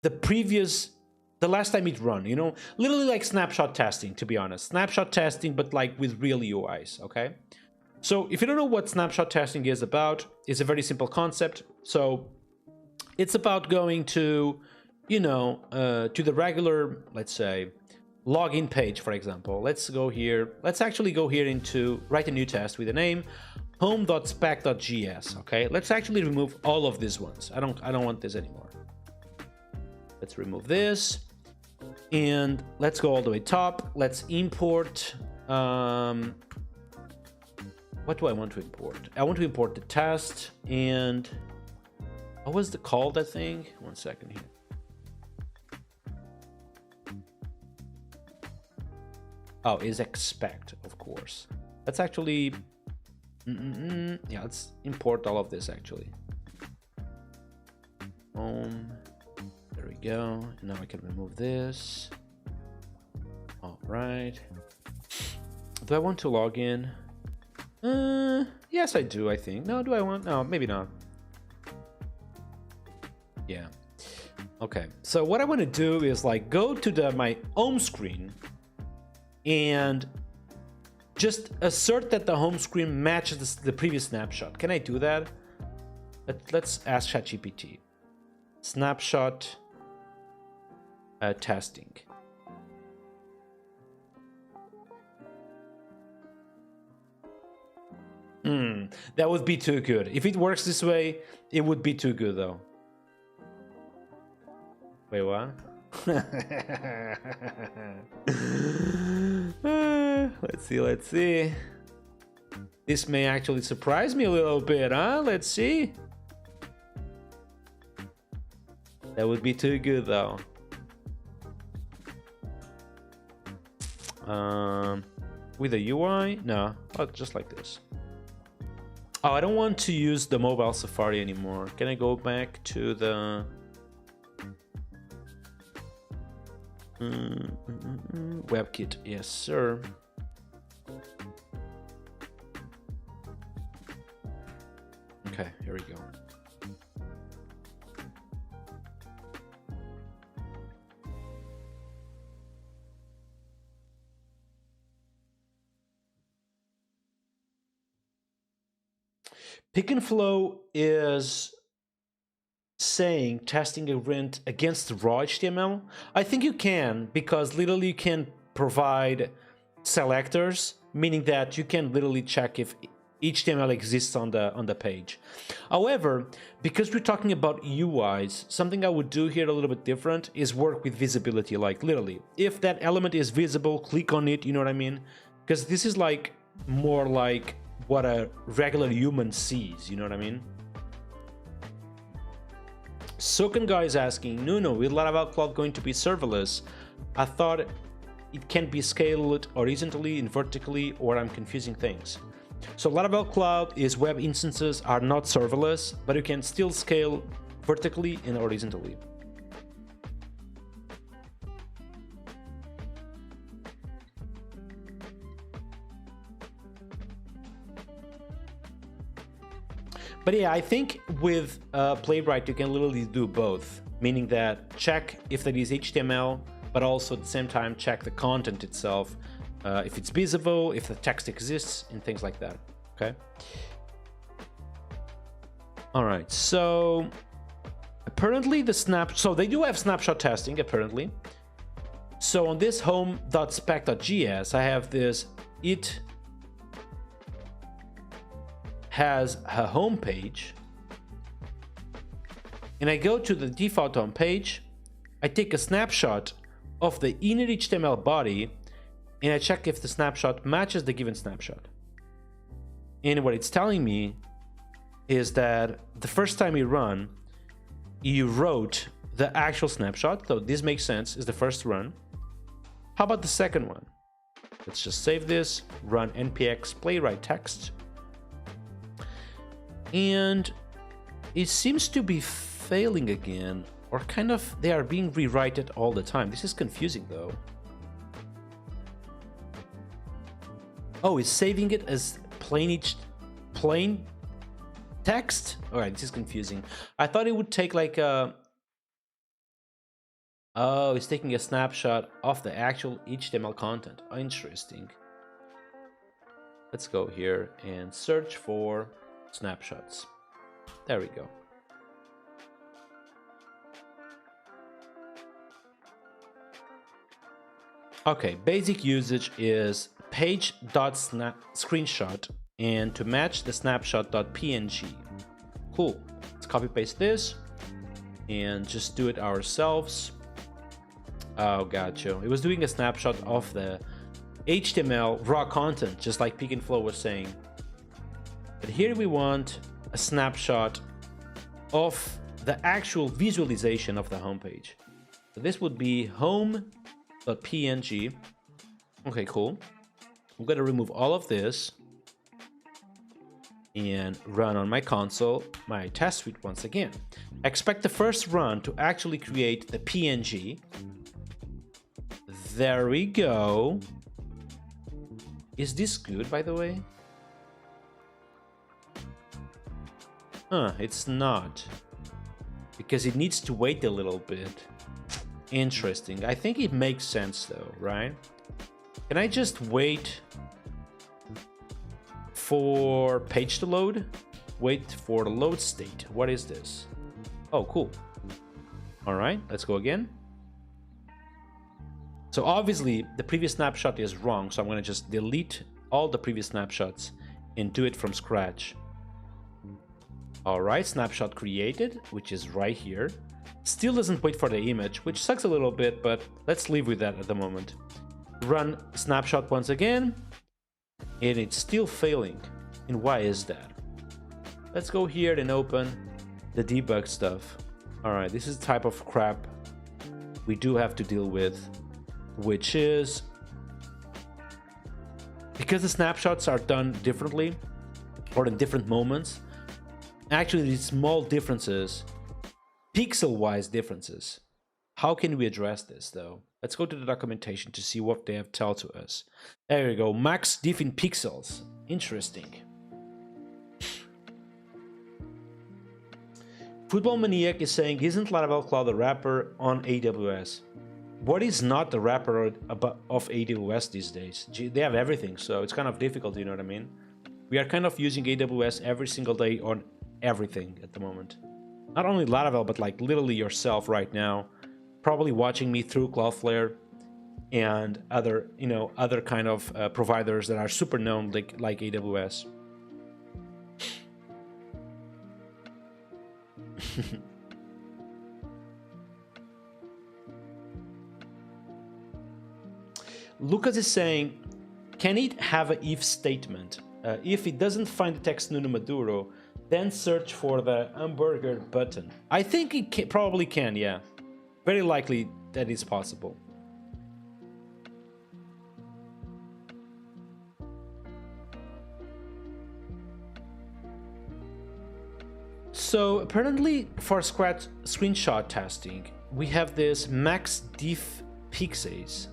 [SPEAKER 1] the last time it run, you know, literally like snapshot testing, to be honest. Snapshot testing, but like with real UIs, okay? So if you don't know what snapshot testing is about, it's a very simple concept. So it's about going to, you know, to the regular, let's say, login page, for example. Let's go here. Let's actually go here into write a new test with a name, home.spec.js, okay? Let's actually remove all of these ones. I don't want this anymore. Let's remove this. And let's go all the way top. Let's import. What do I want to import? I want to import the test and what was the call that thing? 1 second here. Oh, is expect, of course. Let's actually. Yeah, let's import all of this actually. There we go. Now I can remove this. All right. Do I want to log in? Yes, I do, I think. No, do I want? No, maybe not. Yeah. Okay. So what I want to do is like go to my home screen and just assert that the home screen matches the previous snapshot. Can I do that? Let's ask ChatGPT. Snapshot testing. That would be too good. If it works this way, it would be too good though. Wait, what? Let's see. This may actually surprise me a little bit, huh? Let's see. That would be too good though. With a UI? No, just like this. Oh, I don't want to use the mobile Safari anymore. Can I go back to the WebKit? Yes, sir. Okay, here we go. Pick and Flow is saying testing a rent against raw HTML. I think you can, because literally you can provide selectors, meaning that you can literally check if HTML exists on the page. However, because we're talking about UIs, something I would do here a little bit different is work with visibility. Like literally, if that element is visible, click on it, you know what I mean? Because this is like more like what a regular human sees, you know what I mean? Soken guy is asking, Nuno, is Laravel Cloud going to be serverless? I thought it can be scaled horizontally and vertically, or I'm confusing things. So Laravel Cloud is web instances are not serverless, but you can still scale vertically and horizontally. But yeah, I think with Playwright you can literally do both, meaning that check if that is HTML, but also at the same time check the content itself, if it's visible, if the text exists, and things like that. Okay. All right. So apparently so they do have snapshot testing apparently. So on this home.spec.js, I have this. It has a home page, and I go to the default home page. I take a snapshot of the inner HTML body, and I check if the snapshot matches the given snapshot. And what it's telling me is that the first time you run, you wrote the actual snapshot. So this makes sense, is the first run. How about the second one? Let's just save this, run npx playwright text. And it seems to be failing again, or kind of they are being rewritten all the time. This is confusing though. Oh, it's saving it as plain text? Alright, this is confusing. I thought it would take like a... Oh, it's taking a snapshot of the actual HTML content. Interesting. Let's go here and search for snapshots. There we go. Okay, basic usage is page.screenshot and to match the snapshot.png. Cool. Let's copy paste this and just do it ourselves. Oh, gotcha. It was doing a snapshot of the HTML raw content, just like Pick and Flow was saying. But here we want a snapshot of the actual visualization of the homepage. So this would be home.png. Okay, cool. I'm going to remove all of this and run on my console my test suite once again. Expect the first run to actually create the PNG. There we go. Is this good, by the way? It's not. Because it needs to wait a little bit. Interesting. I think it makes sense though, right? Can I just wait for page to load? Wait for the load state. What is this? Oh, cool. All right, let's go again. So obviously the previous snapshot is wrong, so I'm gonna just delete all the previous snapshots and do it from scratch. All right, snapshot created, which is right here. Still doesn't wait for the image, which sucks a little bit, but let's leave with that at the moment. Run snapshot once again, and it's still failing. And why is that? Let's go here and open the debug stuff. All right, this is the type of crap we do have to deal with, which is because the snapshots are done differently or in different moments. Actually, these small differences, pixel-wise differences. How can we address this though? Let's go to the documentation to see what they have told to us. There we go, max diff in pixels. Interesting. Football Maniac is saying, isn't Laravel Cloud a wrapper on AWS? What is not the wrapper of AWS these days? They have everything, so it's kind of difficult, you know what I mean? We are kind of using AWS every single day on everything at the moment. Not only Laravel, but like literally yourself right now, probably watching me through Cloudflare and other, you know, other kind of providers that are super known like AWS. Lucas is saying, can it have an if statement? If it doesn't find the text Nuno Maduro, then search for the hamburger button. I think it probably can, yeah. Very likely that is possible. So apparently for screenshot testing, we have this max diff pixels,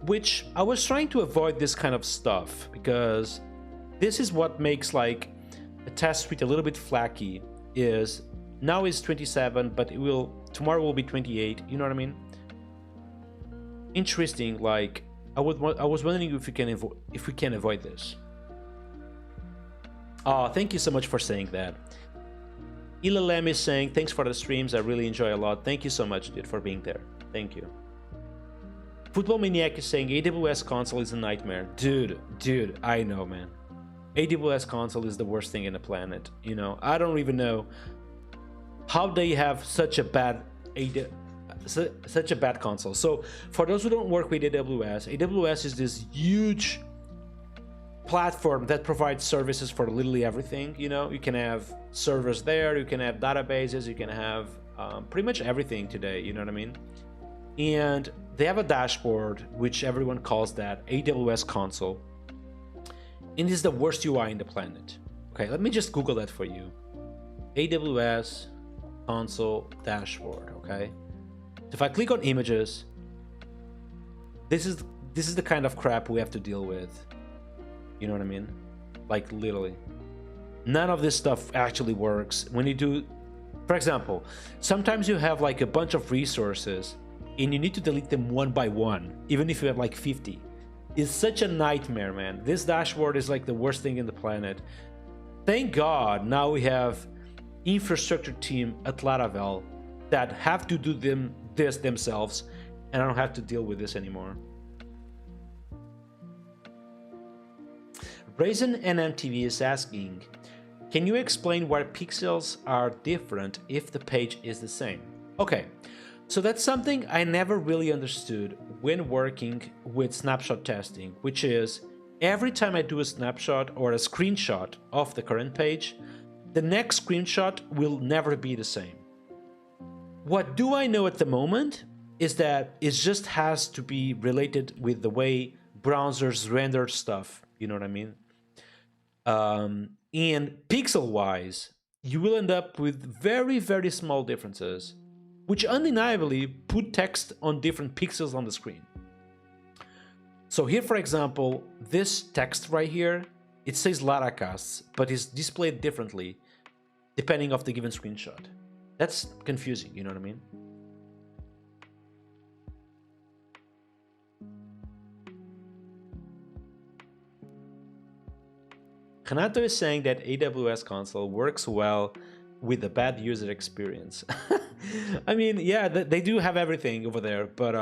[SPEAKER 1] which I was trying to avoid this kind of stuff because this is what makes like a test suite a little bit flaky. Is now is 27, but it will tomorrow will be 28. You know what I mean? Interesting. Like I was wondering if we can avoid this. Oh, thank you so much for saying that. Ilalem is saying, thanks for the streams, I really enjoy a lot. Thank you so much, dude, for being there. Thank you. Football Maniac is saying, AWS console is a nightmare. Dude, I know, man. AWS console is the worst thing in the planet. You know, I don't even know how they have such a bad console. So for those who don't work with AWS is this huge platform that provides services for literally everything. You know, you can have servers there, you can have databases, you can have pretty much everything today, you know what I mean? And they have a dashboard, which everyone calls that AWS console, and it's the worst UI in the planet. Okay, let me just Google that for you. AWS console dashboard. Okay, if I click on images, this is the kind of crap we have to deal with. You know what I mean? Like literally, none of this stuff actually works. When you do, for example, sometimes you have like a bunch of resources and you need to delete them one by one, even if you have like 50. It's such a nightmare, man. This dashboard is like the worst thing in the planet. Thank God now we have infrastructure team at Laravel that have to do this themselves, and I don't have to deal with this anymore. Raisin NMTV is asking, can you explain why pixels are different if the page is the same? Okay, so that's something I never really understood when working with snapshot testing, which is every time I do a snapshot or a screenshot of the current page, the next screenshot will never be the same. What do I know at the moment is that it just has to be related with the way browsers render stuff, you know what I mean? And pixel-wise, you will end up with very, very small differences, which undeniably put text on different pixels on the screen. So here, for example, this text right here, it says Laracasts, but it's displayed differently depending on the given screenshot. That's confusing, you know what I mean? Renato is saying that AWS console works well with a bad user experience. I mean, yeah, they do have everything over there, but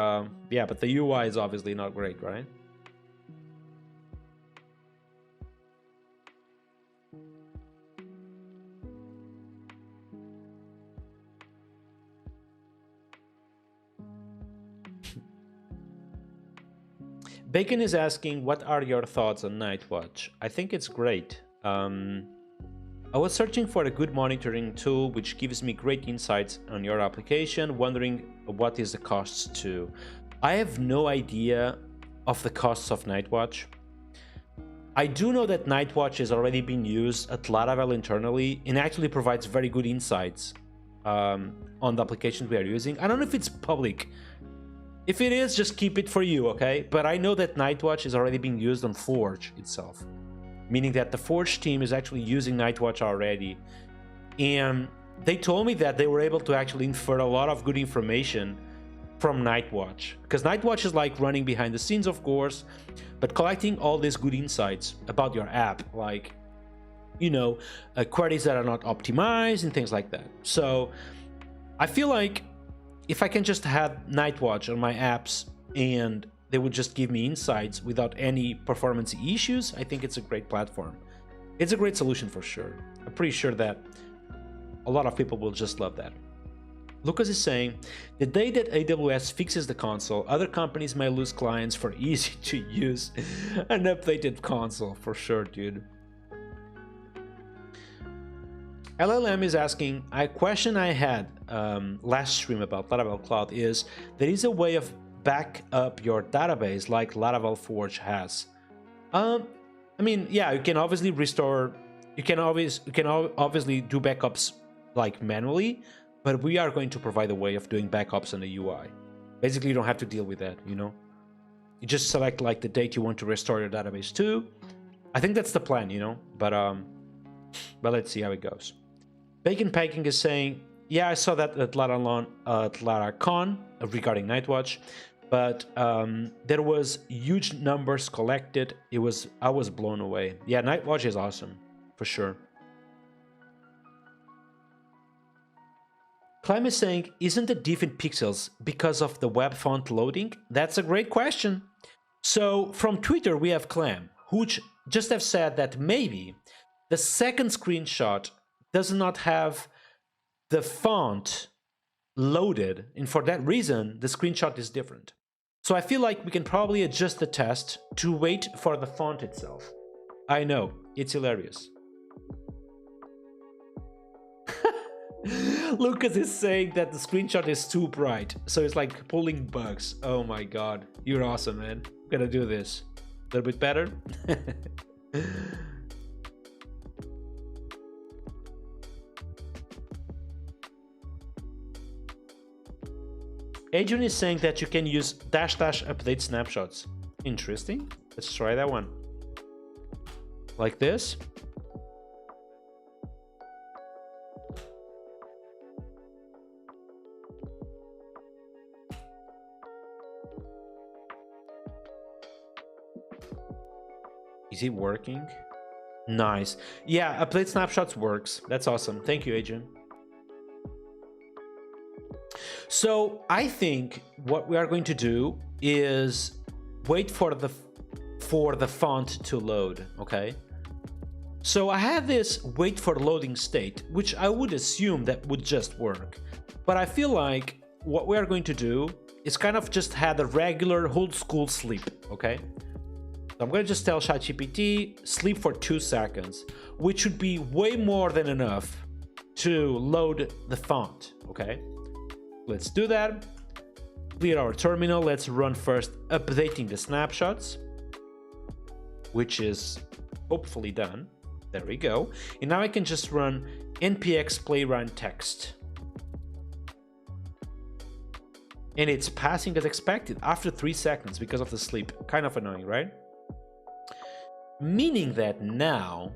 [SPEAKER 1] yeah, but the UI is obviously not great, right? Bacon is asking, what are your thoughts on Nightwatch? I think it's great. I was searching for a good monitoring tool which gives me great insights on your application, wondering what is the costs too. I have no idea of the costs of Nightwatch. I do know that Nightwatch is already being used at Laravel internally and actually provides very good insights on the applications we are using. I don't know if it's public. If it is, just keep it for you, okay? But I know that Nightwatch is already being used on Forge itself, meaning that the Forge team is actually using Nightwatch already. And they told me that they were able to actually infer a lot of good information from Nightwatch, because Nightwatch is like running behind the scenes, of course, but collecting all these good insights about your app, like queries that are not optimized and things like that. So I feel like if I can just have Nightwatch on my apps and they would just give me insights without any performance issues, I think it's a great platform. It's a great solution for sure. I'm pretty sure that a lot of people will just love that. Lucas is saying, the day that AWS fixes the console, other companies may lose clients for easy to use an updated console. For sure, dude. LLM is asking, a question I had last stream about Laravel Cloud is, there is a way of back up your database like Laravel Forge has. I mean, yeah, you can obviously restore, you can obviously do backups like manually, but we are going to provide a way of doing backups on the UI. Basically, you don't have to deal with that, You just select like the date you want to restore your database to. I think that's the plan, But let's see how it goes. Bacon Packing is saying, yeah, I saw that at LaraCon regarding Nightwatch, but there was huge numbers collected. I was blown away. Yeah, Nightwatch is awesome, for sure. Clem is saying, isn't the diff in pixels because of the web font loading? That's a great question. So from Twitter, we have Clem, who just have said that maybe the second screenshot does not have the font loaded, and for that reason, the screenshot is different. So I feel like we can probably adjust the test to wait for the font itself. I know, it's hilarious. Lucas is saying that the screenshot is too bright, so it's like pulling bugs. Oh my god, you're awesome, man. I'm gonna do this a little bit better. Adrian is saying that you can use -- update snapshots. Interesting. Let's try that one. Like this. Is it working? Nice. Yeah, update snapshots works. That's awesome. Thank you, Adrian. So I think what we are going to do is wait for the font to load, okay? So I have this wait for loading state, which I would assume that would just work. But I feel like what we are going to do is kind of just have a regular old school sleep, okay? So I'm going to just tell ChatGPT, sleep for 2 seconds, which should be way more than enough to load the font, okay? Let's do that. Clear our terminal. Let's run first updating the snapshots, which is hopefully done. There we go. And now I can just run npx playwright text. And it's passing as expected after 3 seconds because of the sleep. Kind of annoying, right? Meaning that now,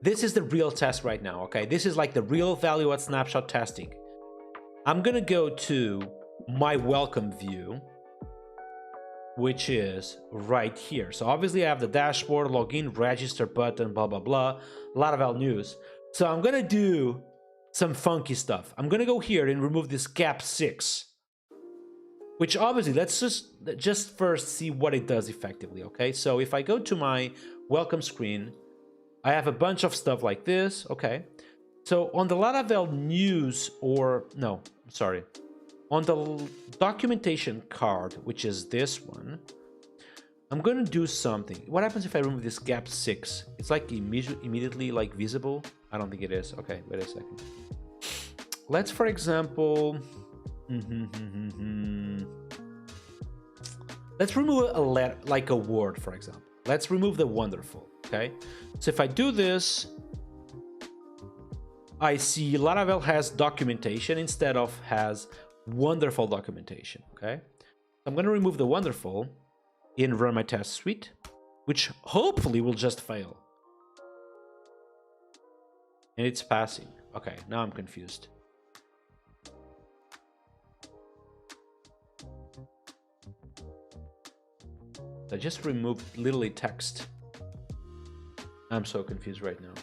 [SPEAKER 1] this is the real test right now, okay? This is like the real value at snapshot testing. I'm gonna go to my welcome view, which is right here. So obviously I have the dashboard, login, register button, blah, blah, blah, Laravel news. So I'm gonna do some funky stuff. I'm gonna go here and remove this gap 6, which obviously, let's just first see what it does effectively, okay? So if I go to my welcome screen, I have a bunch of stuff like this, okay? So on the Laravel news, on the documentation card, which is this one, I'm gonna do something. What happens if I remove this gap 6? It's like immediately like visible. I don't think it is. Okay, wait a second. Let's, for example, let's remove a letter, like a word, for example. Let's remove the wonderful, okay? So if I do this, I see Laravel has documentation instead of has wonderful documentation, okay? I'm gonna remove the wonderful and run my test suite, which hopefully will just fail. And it's passing. Okay, now I'm confused. I just removed literally text. I'm so confused right now.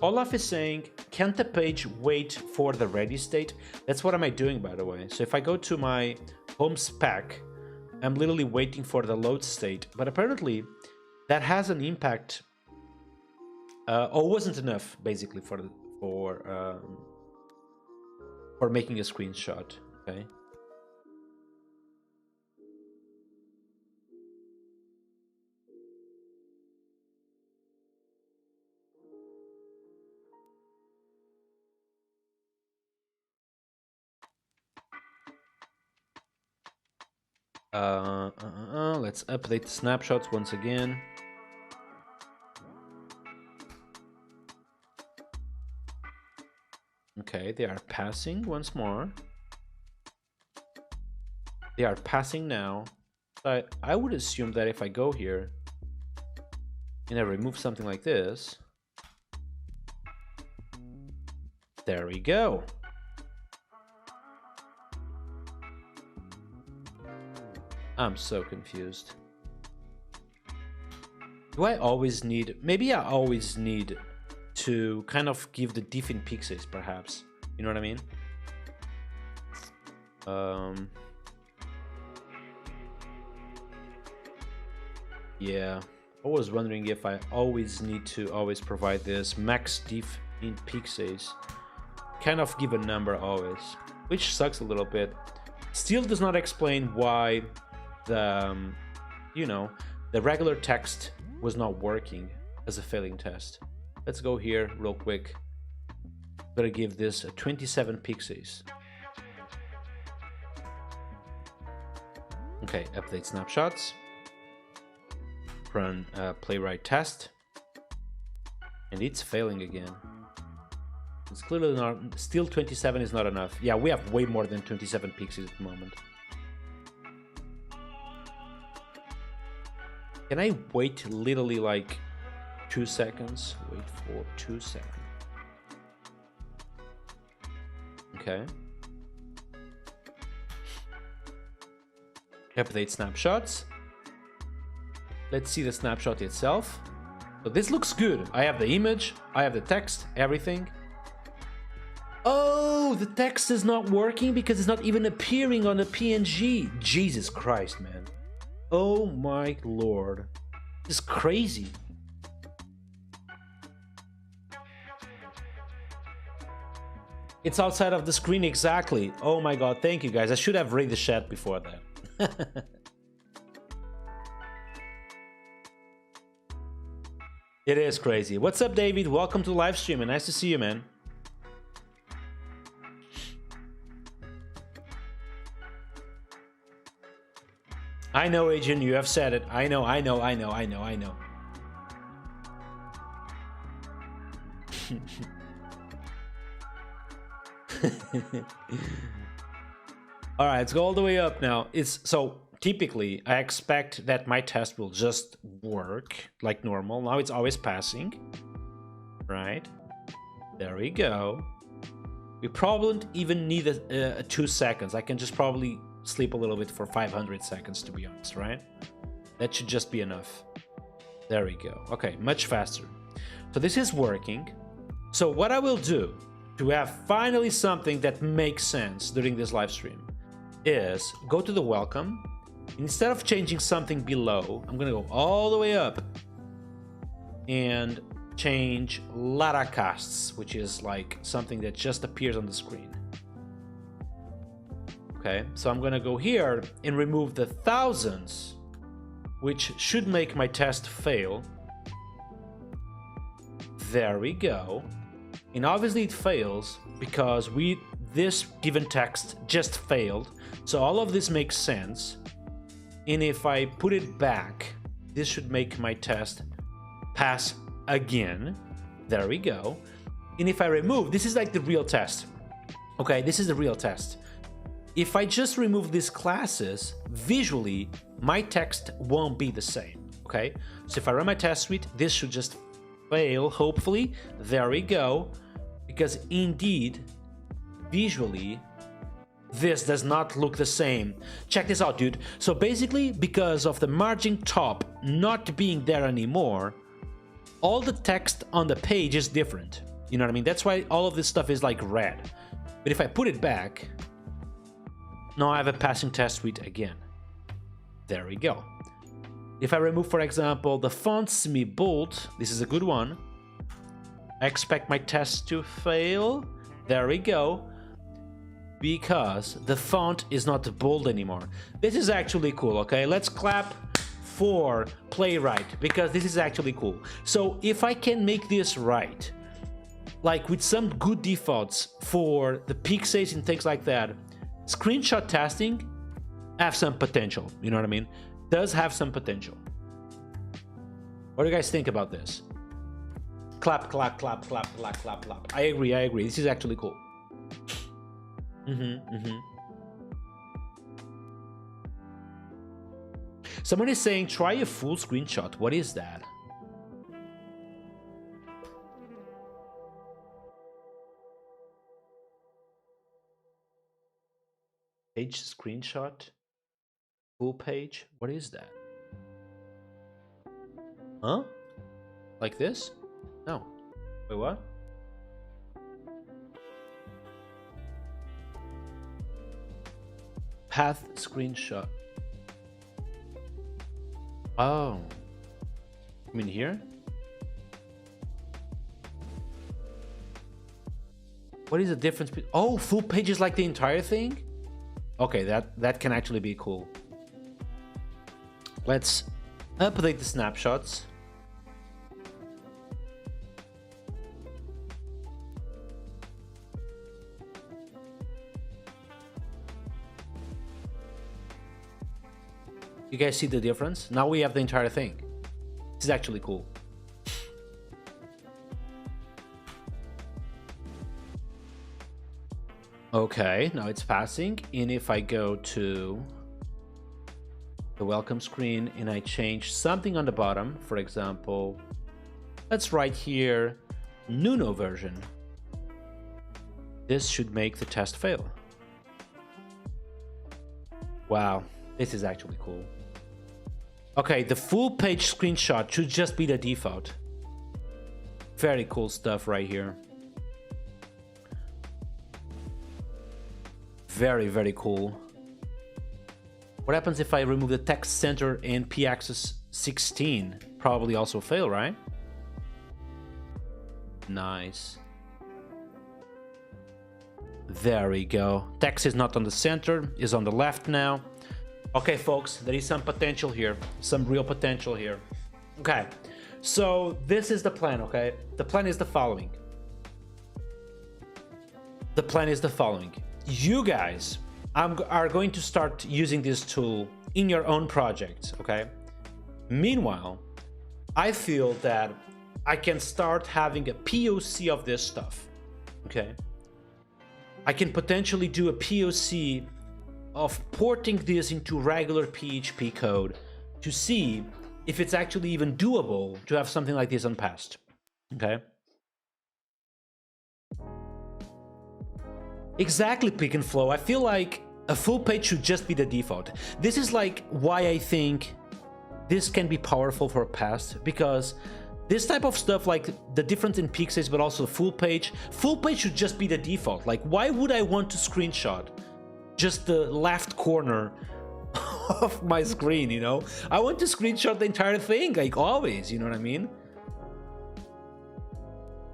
[SPEAKER 1] Olaf is saying, can't the page wait for the ready state? That's what am I doing, by the way. So if I go to my home spec, I'm literally waiting for the load state. But apparently that has an impact. Or wasn't enough, basically, for making a screenshot. Okay. Let's update the snapshots once again. Okay, they are passing once more. They are passing now. I would assume that if I go here and I remove something like this, there we go. I'm so confused. Do I always need... Maybe I always need to kind of give the diff in pixels, perhaps. You know what I mean? Yeah. I was wondering if I always need to provide this max diff in pixels. Kind of give a number always. Which sucks a little bit. Still does not explain why the, you know, the regular text was not working as a failing test. Let's go here real quick. I'm gonna give this a 27 pixels. Okay, update snapshots. Run Playwright test. And it's failing again. It's clearly not, still 27 is not enough. Yeah, we have way more than 27 pixels at the moment. Can I wait literally like 2 seconds? Wait for 2 seconds. Okay. Update snapshots. Let's see the snapshot itself. So this looks good. I have the image, I have the text, everything. Oh, the text is not working because it's not even appearing on the PNG. Jesus Christ, man. Oh my lord. This is crazy. It's outside of the screen, exactly. Oh my god, thank you guys. I should have read the chat before that. It is crazy. What's up, David? Welcome to the live stream and nice to see you, man. I know, Adrian, you have said it. I know. All right, let's go all the way up now. So typically I expect that my test will just work like normal. Now it's always passing, right? There we go. We probably don't even need a 2 seconds. I can just probably sleep a little bit for 500 seconds, to be honest, right? That should just be enough. There we go. Okay, much faster. So this is working. So what I will do to have finally something that makes sense during this live stream is go to the welcome. Instead of changing something below, I'm gonna go all the way up and change Lara casts, which is like something that just appears on the screen. Okay, so I'm gonna go here and remove the thousands, which should make my test fail. There we go. And obviously it fails because this given text just failed. So all of this makes sense. And if I put it back, this should make my test pass again. There we go. And if I remove, this is like the real test. Okay, this is the real test. If I just remove these classes, visually, my text won't be the same, okay? So if I run my test suite, this should just fail, hopefully. There we go. Because indeed, visually, this does not look the same. Check this out, dude. So basically, because of the margin top not being there anymore, all the text on the page is different. You know what I mean? That's why all of this stuff is like red. But if I put it back, now I have a passing test suite again. There we go. If I remove, for example, the font semi-bold, this is a good one. I expect my test to fail. There we go. Because the font is not bold anymore. This is actually cool, okay? Let's clap for Playwright, because this is actually cool. So if I can make this right, like with some good defaults for the pixels and things like that, screenshot testing have some potential, you know what I mean? Does have some potential. What do you guys think about this? Clap, clap, clap, clap, clap, clap, clap. I agree. This is actually cool. Someone is saying, try a full screenshot. What is that? Page screenshot? Full page? What is that? Huh? Like this? No. Wait, what? Path screenshot. Oh. You mean here? What is the difference? Oh, full page is like the entire thing? Okay, that can actually be cool. Let's update the snapshots. You guys see the difference? Now we have the entire thing. This is actually cool. Okay, now it's passing. And if I go to the welcome screen and I change something on the bottom, for example, let's write here Nuno version. This should make the test fail. Wow, this is actually cool. Okay, the full page screenshot should just be the default. Very cool stuff right here. Very, very cool. What happens if I remove the text center and p-axis 16? Probably also fail, right? Nice. There we go. Text is not on the center, is on the left now. Okay, folks, there is some potential here. Some real potential here. Okay, so this is the plan, okay? The plan is the following. The plan is the following. You guys are going to start using this tool in your own projects, okay? Meanwhile, I feel that I can start having a POC of this stuff, okay? I can potentially do a POC of porting this into regular PHP code to see if it's actually even doable to have something like this on Pest, okay? Exactly, Pick and Flow. I feel like a full page should just be the default. This is like why I think this can be powerful for Pest, because this type of stuff, like the difference in pixels, but also full page should just be the default. Like, why would I want to screenshot just the left corner of my screen, you know? I want to screenshot the entire thing, like always, you know what I mean?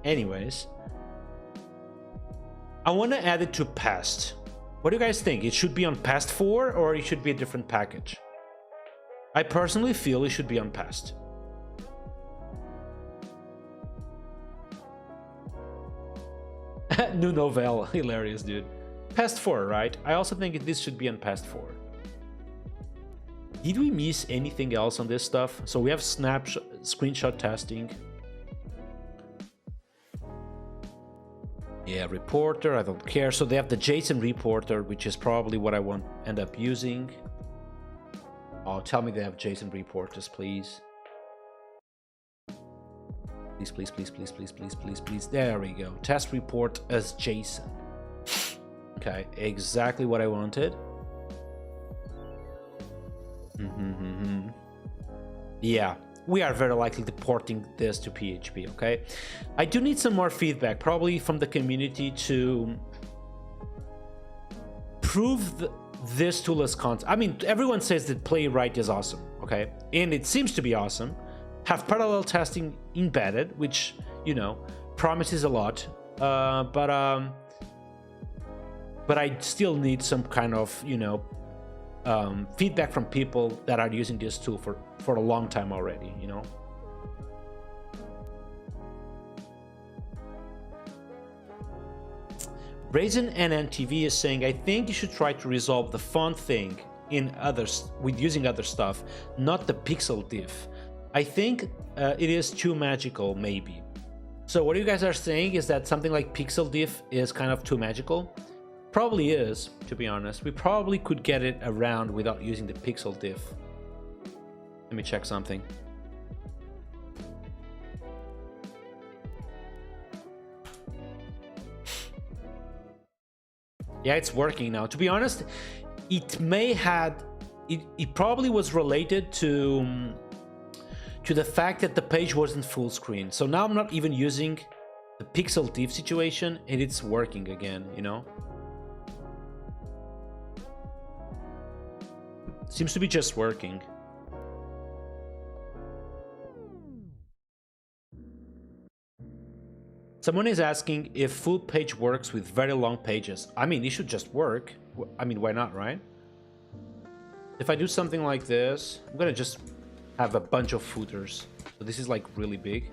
[SPEAKER 1] Anyways, I want to add it to Pest. What do you guys think? It should be on Pest 4 or it should be a different package? I personally feel it should be on Pest. New novel, hilarious, dude. Pest 4, right? I also think this should be on Pest 4. Did we miss anything else on this stuff? So we have snapshot, screenshot testing. Yeah, reporter, I don't care. So they have the JSON reporter, which is probably what I want end up using. Oh, tell me they have JSON reporters, please. Please, please, please, please, please, please, please, please. There we go. Test report as JSON. Okay, exactly what I wanted. Yeah. we are very likely deporting this to PHP, okay? I do need some more feedback, probably from the community, to prove this tool is content. I mean, everyone says that Playwright is awesome, okay? And it seems to be awesome. Have parallel testing embedded, which, you know, promises a lot. But I still need some kind of, you know, feedback from people that are using this tool for a long time already, you know. Raisin NNTV is saying, I think you should try to resolve the font thing in others with using other stuff, not the pixel diff. I think it is too magical, maybe. So what you guys are saying is that something like pixel diff is kind of too magical? Probably is, to be honest. We probably could get it around without using the pixel diff. Let me check something. Yeah, it's working now. To be honest, it may had it probably was related to the fact that the page wasn't full screen. So now I'm not even using the pixel diff situation and it's working again, you know? Seems to be just working. Someone is asking if full page works with very long pages. I mean, it should just work. I mean, why not, right? If I do something like this, I'm gonna just have a bunch of footers. So this is like really big.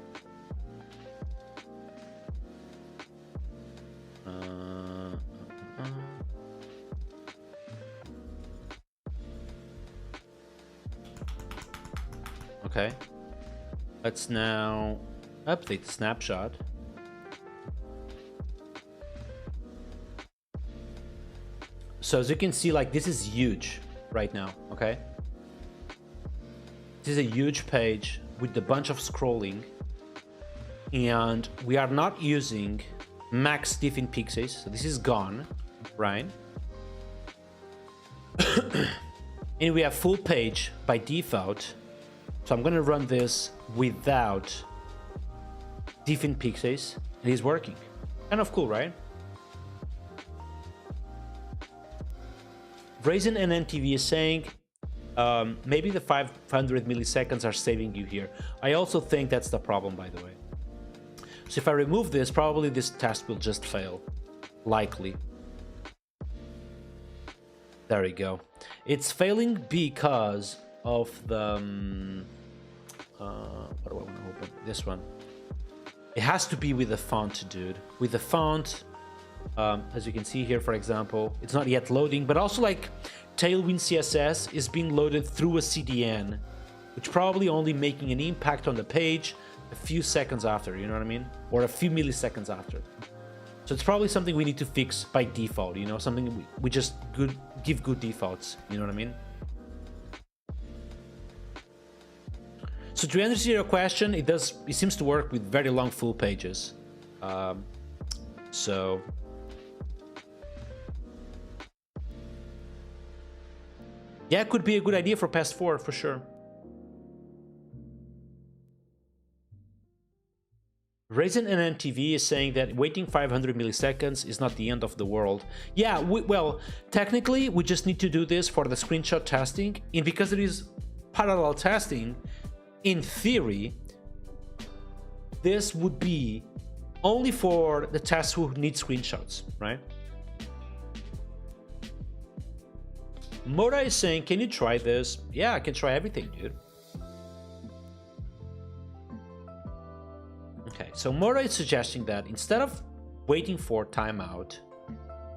[SPEAKER 1] Okay. Let's now update the snapshot. So as you can see, like, this is huge right now, okay? This is a huge page with a bunch of scrolling, and we are not using max diff in pixels, so this is gone, right? And we have full page by default, so I'm gonna run this without diff in pixels, and it's working. Kind of cool, right? Raisin and NTV is saying maybe the 500 milliseconds are saving you here. I also think that's the problem, by the way. So if I remove this, probably this test will just fail. Likely. There we go. It's failing because of the... what do I want to open? This one. It has to be with the font, dude. With the font... as you can see here, for example, it's not yet loading, but also like Tailwind CSS is being loaded through a CDN, which probably only making an impact on the page a few seconds after, you know what I mean? Or a few milliseconds after. So it's probably something we need to fix by default, you know, something we just give good defaults, you know what I mean? So to answer your question, it seems to work with very long full pages. So yeah, it could be a good idea for Pest 4 for sure. Raisin and NTV is saying that waiting 500 milliseconds is not the end of the world. Yeah, well, technically we just need to do this for the screenshot testing, and because it is parallel testing, in theory, this would be only for the tests who need screenshots, right? Mora is saying, can you try this? Yeah, I can try everything, dude. Okay, so Mora is suggesting that instead of waiting for timeout,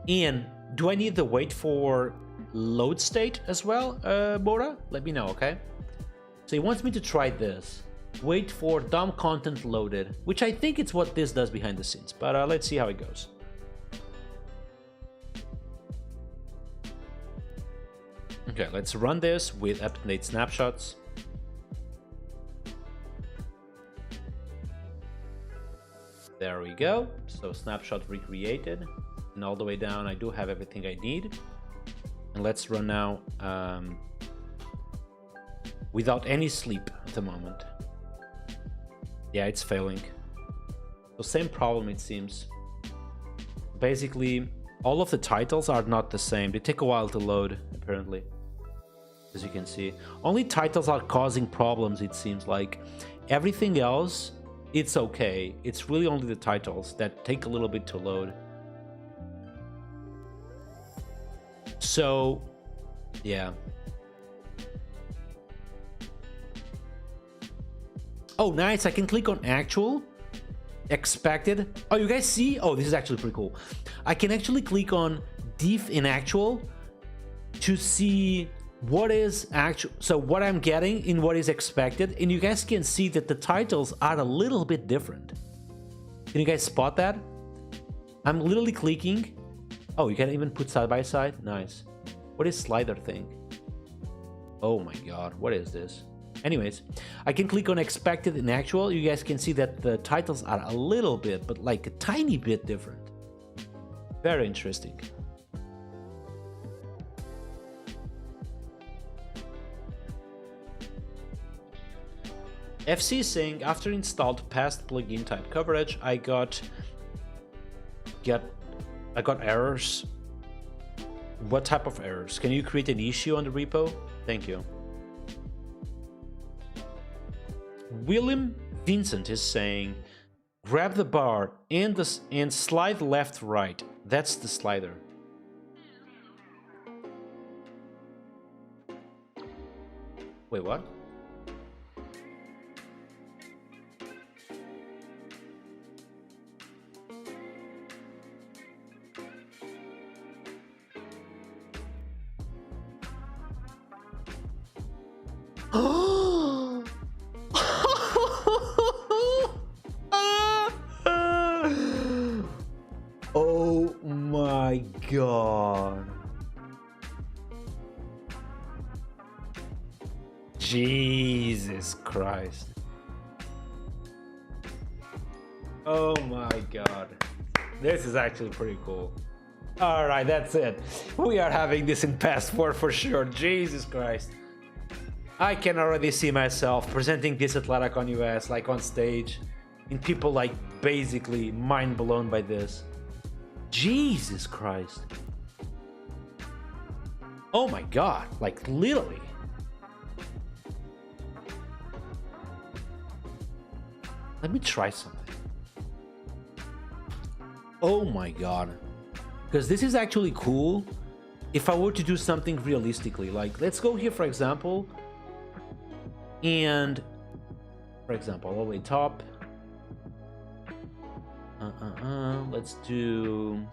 [SPEAKER 1] and do I need the wait for load state as well, Mora? Let me know, okay? So he wants me to try this. Wait for DOM content loaded, which I think it's what this does behind the scenes, but let's see how it goes. Okay, let's run this with up-to-date snapshots. There we go. So snapshot recreated, and all the way down I do have everything I need. And let's run now without any sleep at the moment. Yeah, it's failing. So same problem, it seems. Basically, all of the titles are not the same. They take a while to load, apparently. As you can see. Only titles are causing problems, it seems like. Everything else, it's okay. It's really only the titles that take a little bit to load. So, yeah. Oh, nice. I can click on actual, expected. Oh, you guys see? Oh, this is actually pretty cool. I can actually click on def in actual to see what is actual. So what I'm getting in what is expected. And you guys can see that the titles are a little bit different. Can you guys spot that? I'm literally clicking. Oh, you can even put side by side. Nice. What is slider thing? Oh my god, what is this? Anyways, I can click on expected and actual. You guys can see that the titles are a little bit, but like a tiny bit different. Very interesting. FC is saying after installed Pest plugin type coverage, I got errors. What type of errors? Can you create an issue on the repo? Thank you. William Vincent is saying, grab the bar and slide left right. That's the slider. Wait, what? Oh my god. Jesus Christ. Oh my god. This is actually pretty cool. Alright, that's it. We are having this in Pest 4 for sure. Jesus Christ. I can already see myself presenting this at Laracon US, like on stage, and people like basically mind blown by this. Jesus Christ. Oh my god, like literally. Let me try something. Oh my god. Because this is actually cool if I were to do something realistically. Like, let's go here, for example. And, for example, all the way top. Let's do...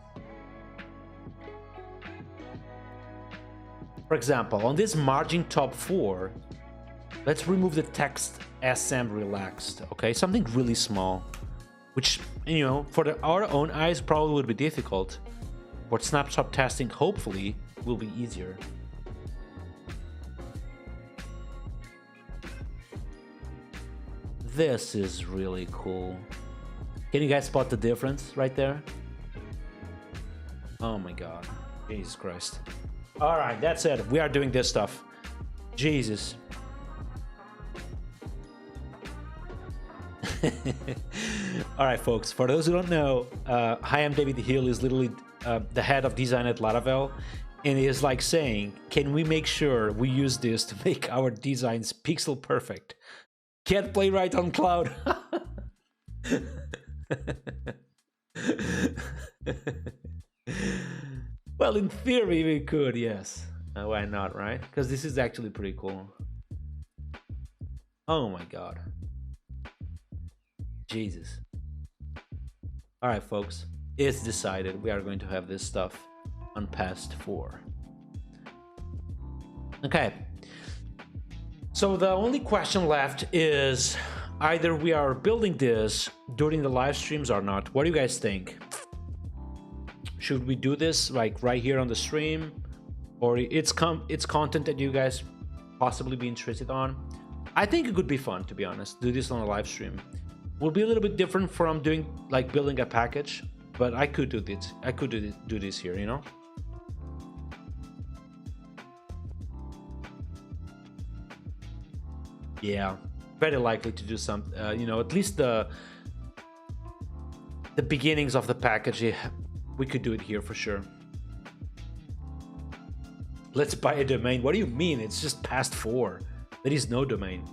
[SPEAKER 1] For example, on this margin top 4, let's remove the text SM relaxed, okay? Something really small, which, you know, for our own eyes probably would be difficult. But snapshot testing, hopefully, will be easier. This is really cool. Can you guys spot the difference right there? Oh my god. Jesus Christ. Alright, that's it. We are doing this stuff. Jesus. Alright, folks. For those who don't know, Hi, I'm David Hill is literally the head of design at Laravel. And he is like saying, can we make sure we use this to make our designs pixel perfect? Can't Playwright on cloud. Well, in theory we could, yes. Why not, right? Because this is actually pretty cool. Oh my god. Jesus. Alright, folks. It's decided. We are going to have this stuff on Pest 4. Okay. So the only question left is either we are building this during the live streams or not. What do you guys think? Should we do this like right here on the stream, or it's content that you guys possibly be interested on? I think it could be fun, to be honest. Do this on a live stream. Will be a little bit different from doing like building a package, but I could do this. I could do this here, you know. Yeah, very likely to do some, you know, at least the beginnings of the package. Yeah, we could do it here for sure. Let's buy a domain. What do you mean? It's just past 4. There is no domain.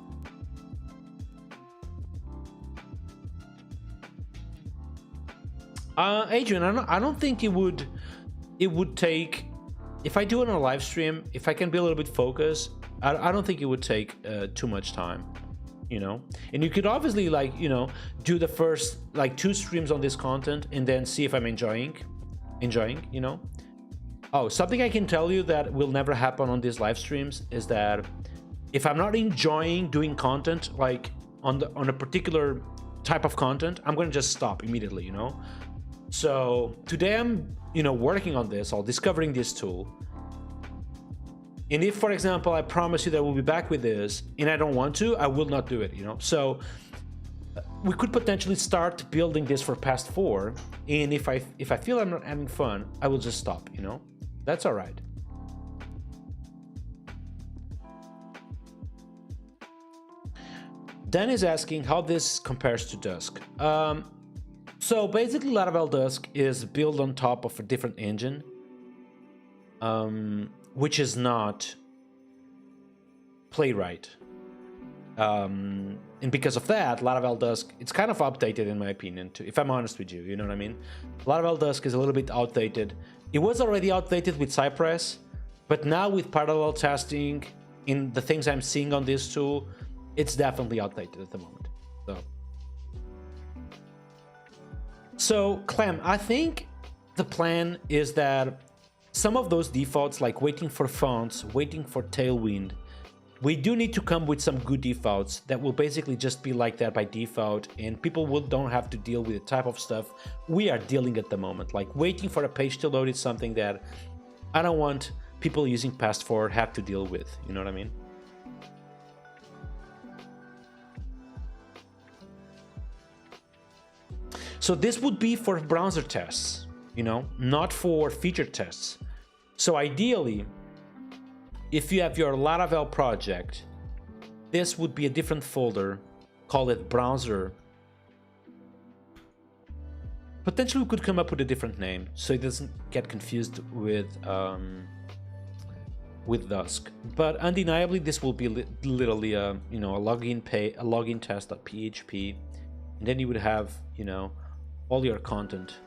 [SPEAKER 1] Adrian, I don't think it would take, if I do it on a live stream, if I can be a little bit focused, I don't think it would take too much time, you know. And you could obviously, like, you know, do the first like 2 streams on this content and then see if I'm enjoying, you know. Oh, something I can tell you that will never happen on these live streams is that if I'm not enjoying doing content, like on a particular type of content, I'm gonna just stop immediately, you know. So today I'm, you know, working on this, or discovering this tool. And if, for example, I promise you that we'll be back with this and I don't want to, I will not do it, you know. So we could potentially start building this for past 4, and if I feel I'm not having fun, I will just stop, you know. That's all right. Dan is asking how this compares to Dusk. So basically Laravel Dusk is built on top of a different engine, which is not Playwright. And because of that, Laravel Dusk, it's kind of outdated in my opinion, too, if I'm honest with you, you know what I mean? Laravel Dusk is a little bit outdated. It was already outdated with Cypress, but now with parallel testing in the things I'm seeing on this tool, it's definitely outdated at the moment. So Clem, I think the plan is that some of those defaults, like waiting for fonts, waiting for Tailwind, we do need to come with some good defaults that will basically just be like that by default, and people don't have to deal with the type of stuff we are dealing at the moment. Like waiting for a page to load is something that I don't want people using past 4 have to deal with, you know what I mean? So this would be for browser tests, you know, not for feature tests. So ideally, if you have your Laravel project, this would be a different folder, call it browser. Potentially we could come up with a different name so it doesn't get confused with Dusk. But undeniably, this will be literally a, you know, a login test.php, and then you would have, you know, all your content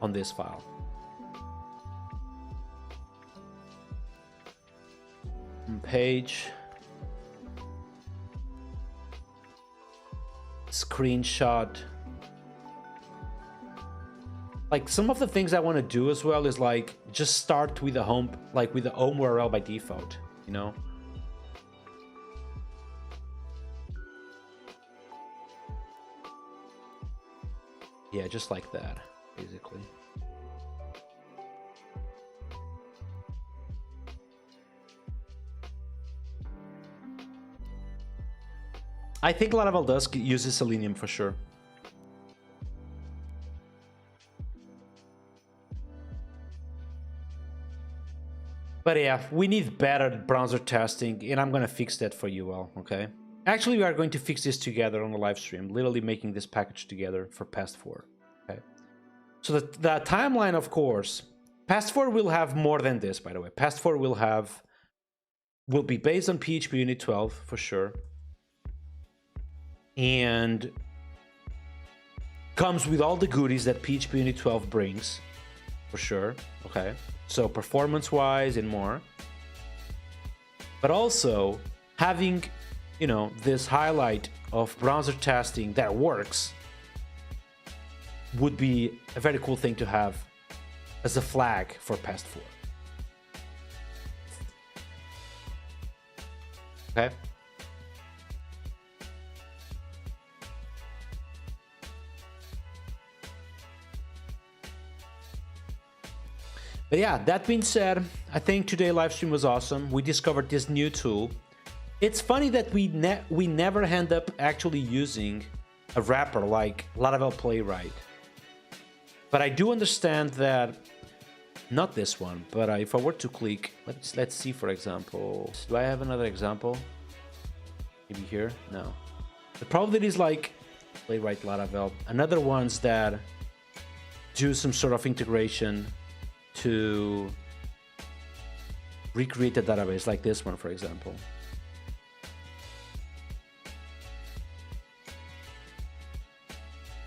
[SPEAKER 1] on this file. Page, screenshot. Like some of the things I want to do as well is like just start with the home, like with the home URL by default, you know. Yeah, just like that, basically. I think Laravel Dusk uses Selenium for sure. But yeah, we need better browser testing, and I'm gonna fix that for you all, okay? Actually, we are going to fix this together on the live stream, literally making this package together for past 4, okay? So the timeline, of course, past 4 will have more than this, by the way. Past 4 will be based on PHP Unit 12 for sure, and comes with all the goodies that PHP Unit 12 brings, for sure, okay? So performance-wise and more. But also, having, you know, this highlight of browser testing that works would be a very cool thing to have as a flag for past 4. Okay? But yeah, that being said, I think today's live stream was awesome. We discovered this new tool. It's funny that we never end up actually using a wrapper like Laravel Playwright. But I do understand that, not this one, but if I were to click, let's see, for example, do I have another example? Maybe here? No. The probability is like Playwright, Laravel, and other ones that do some sort of integration to recreate the database, like this one, for example.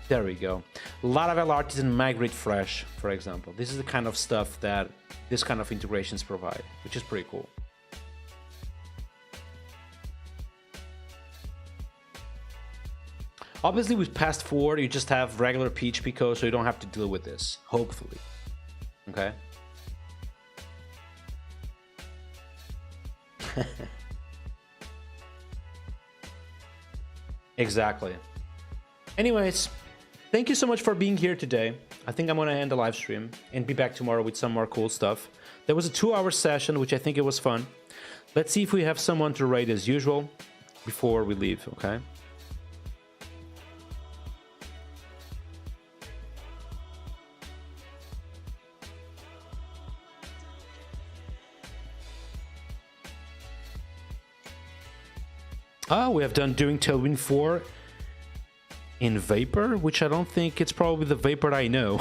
[SPEAKER 1] There we go. Laravel Artisan Migrate Fresh, for example. This is the kind of stuff that this kind of integrations provide, which is pretty cool. Obviously, with Pest 4, you just have regular PHP code, so you don't have to deal with this, hopefully. Okay? Exactly. Anyways, thank you so much for being here today. I think I'm going to end the live stream and be back tomorrow with some more cool stuff. There was a 2-hour session, which I think it was fun. Let's see if we have someone to rate as usual before we leave, okay? Oh, we have done doing Tailwind 4 in Vapor, which I don't think it's probably the Vapor I know.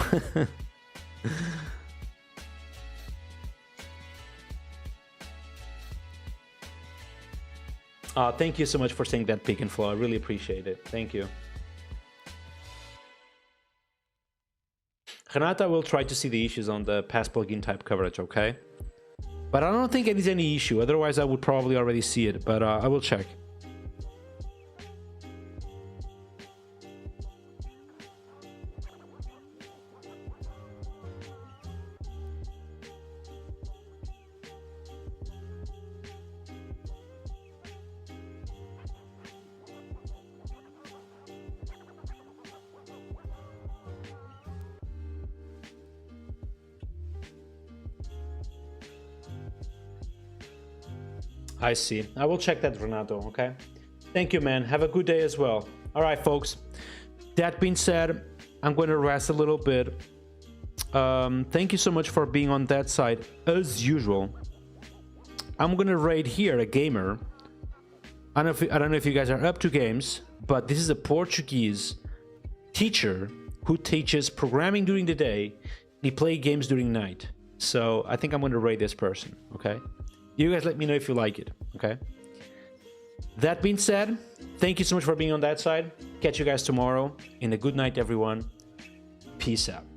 [SPEAKER 1] Thank you so much for saying that, Pick and Flow. I really appreciate it. Thank you. Renata will try to see the issues on the Pest plugin type coverage, okay? But I don't think it is any issue. Otherwise, I would probably already see it, but I will check. I see. I will check that, Renato, okay? Thank you, man. Have a good day as well. All right, folks. That being said, I'm going to rest a little bit. Thank you so much for being on that side, as usual. I'm going to rate here a gamer. I don't know if you guys are up to games, but this is a Portuguese teacher who teaches programming during the day. He plays games during night. So I think I'm going to rate this person, okay? You guys let me know if you like it, okay? That being said, thank you so much for being on that side. Catch you guys tomorrow. And a good night, everyone. Peace out.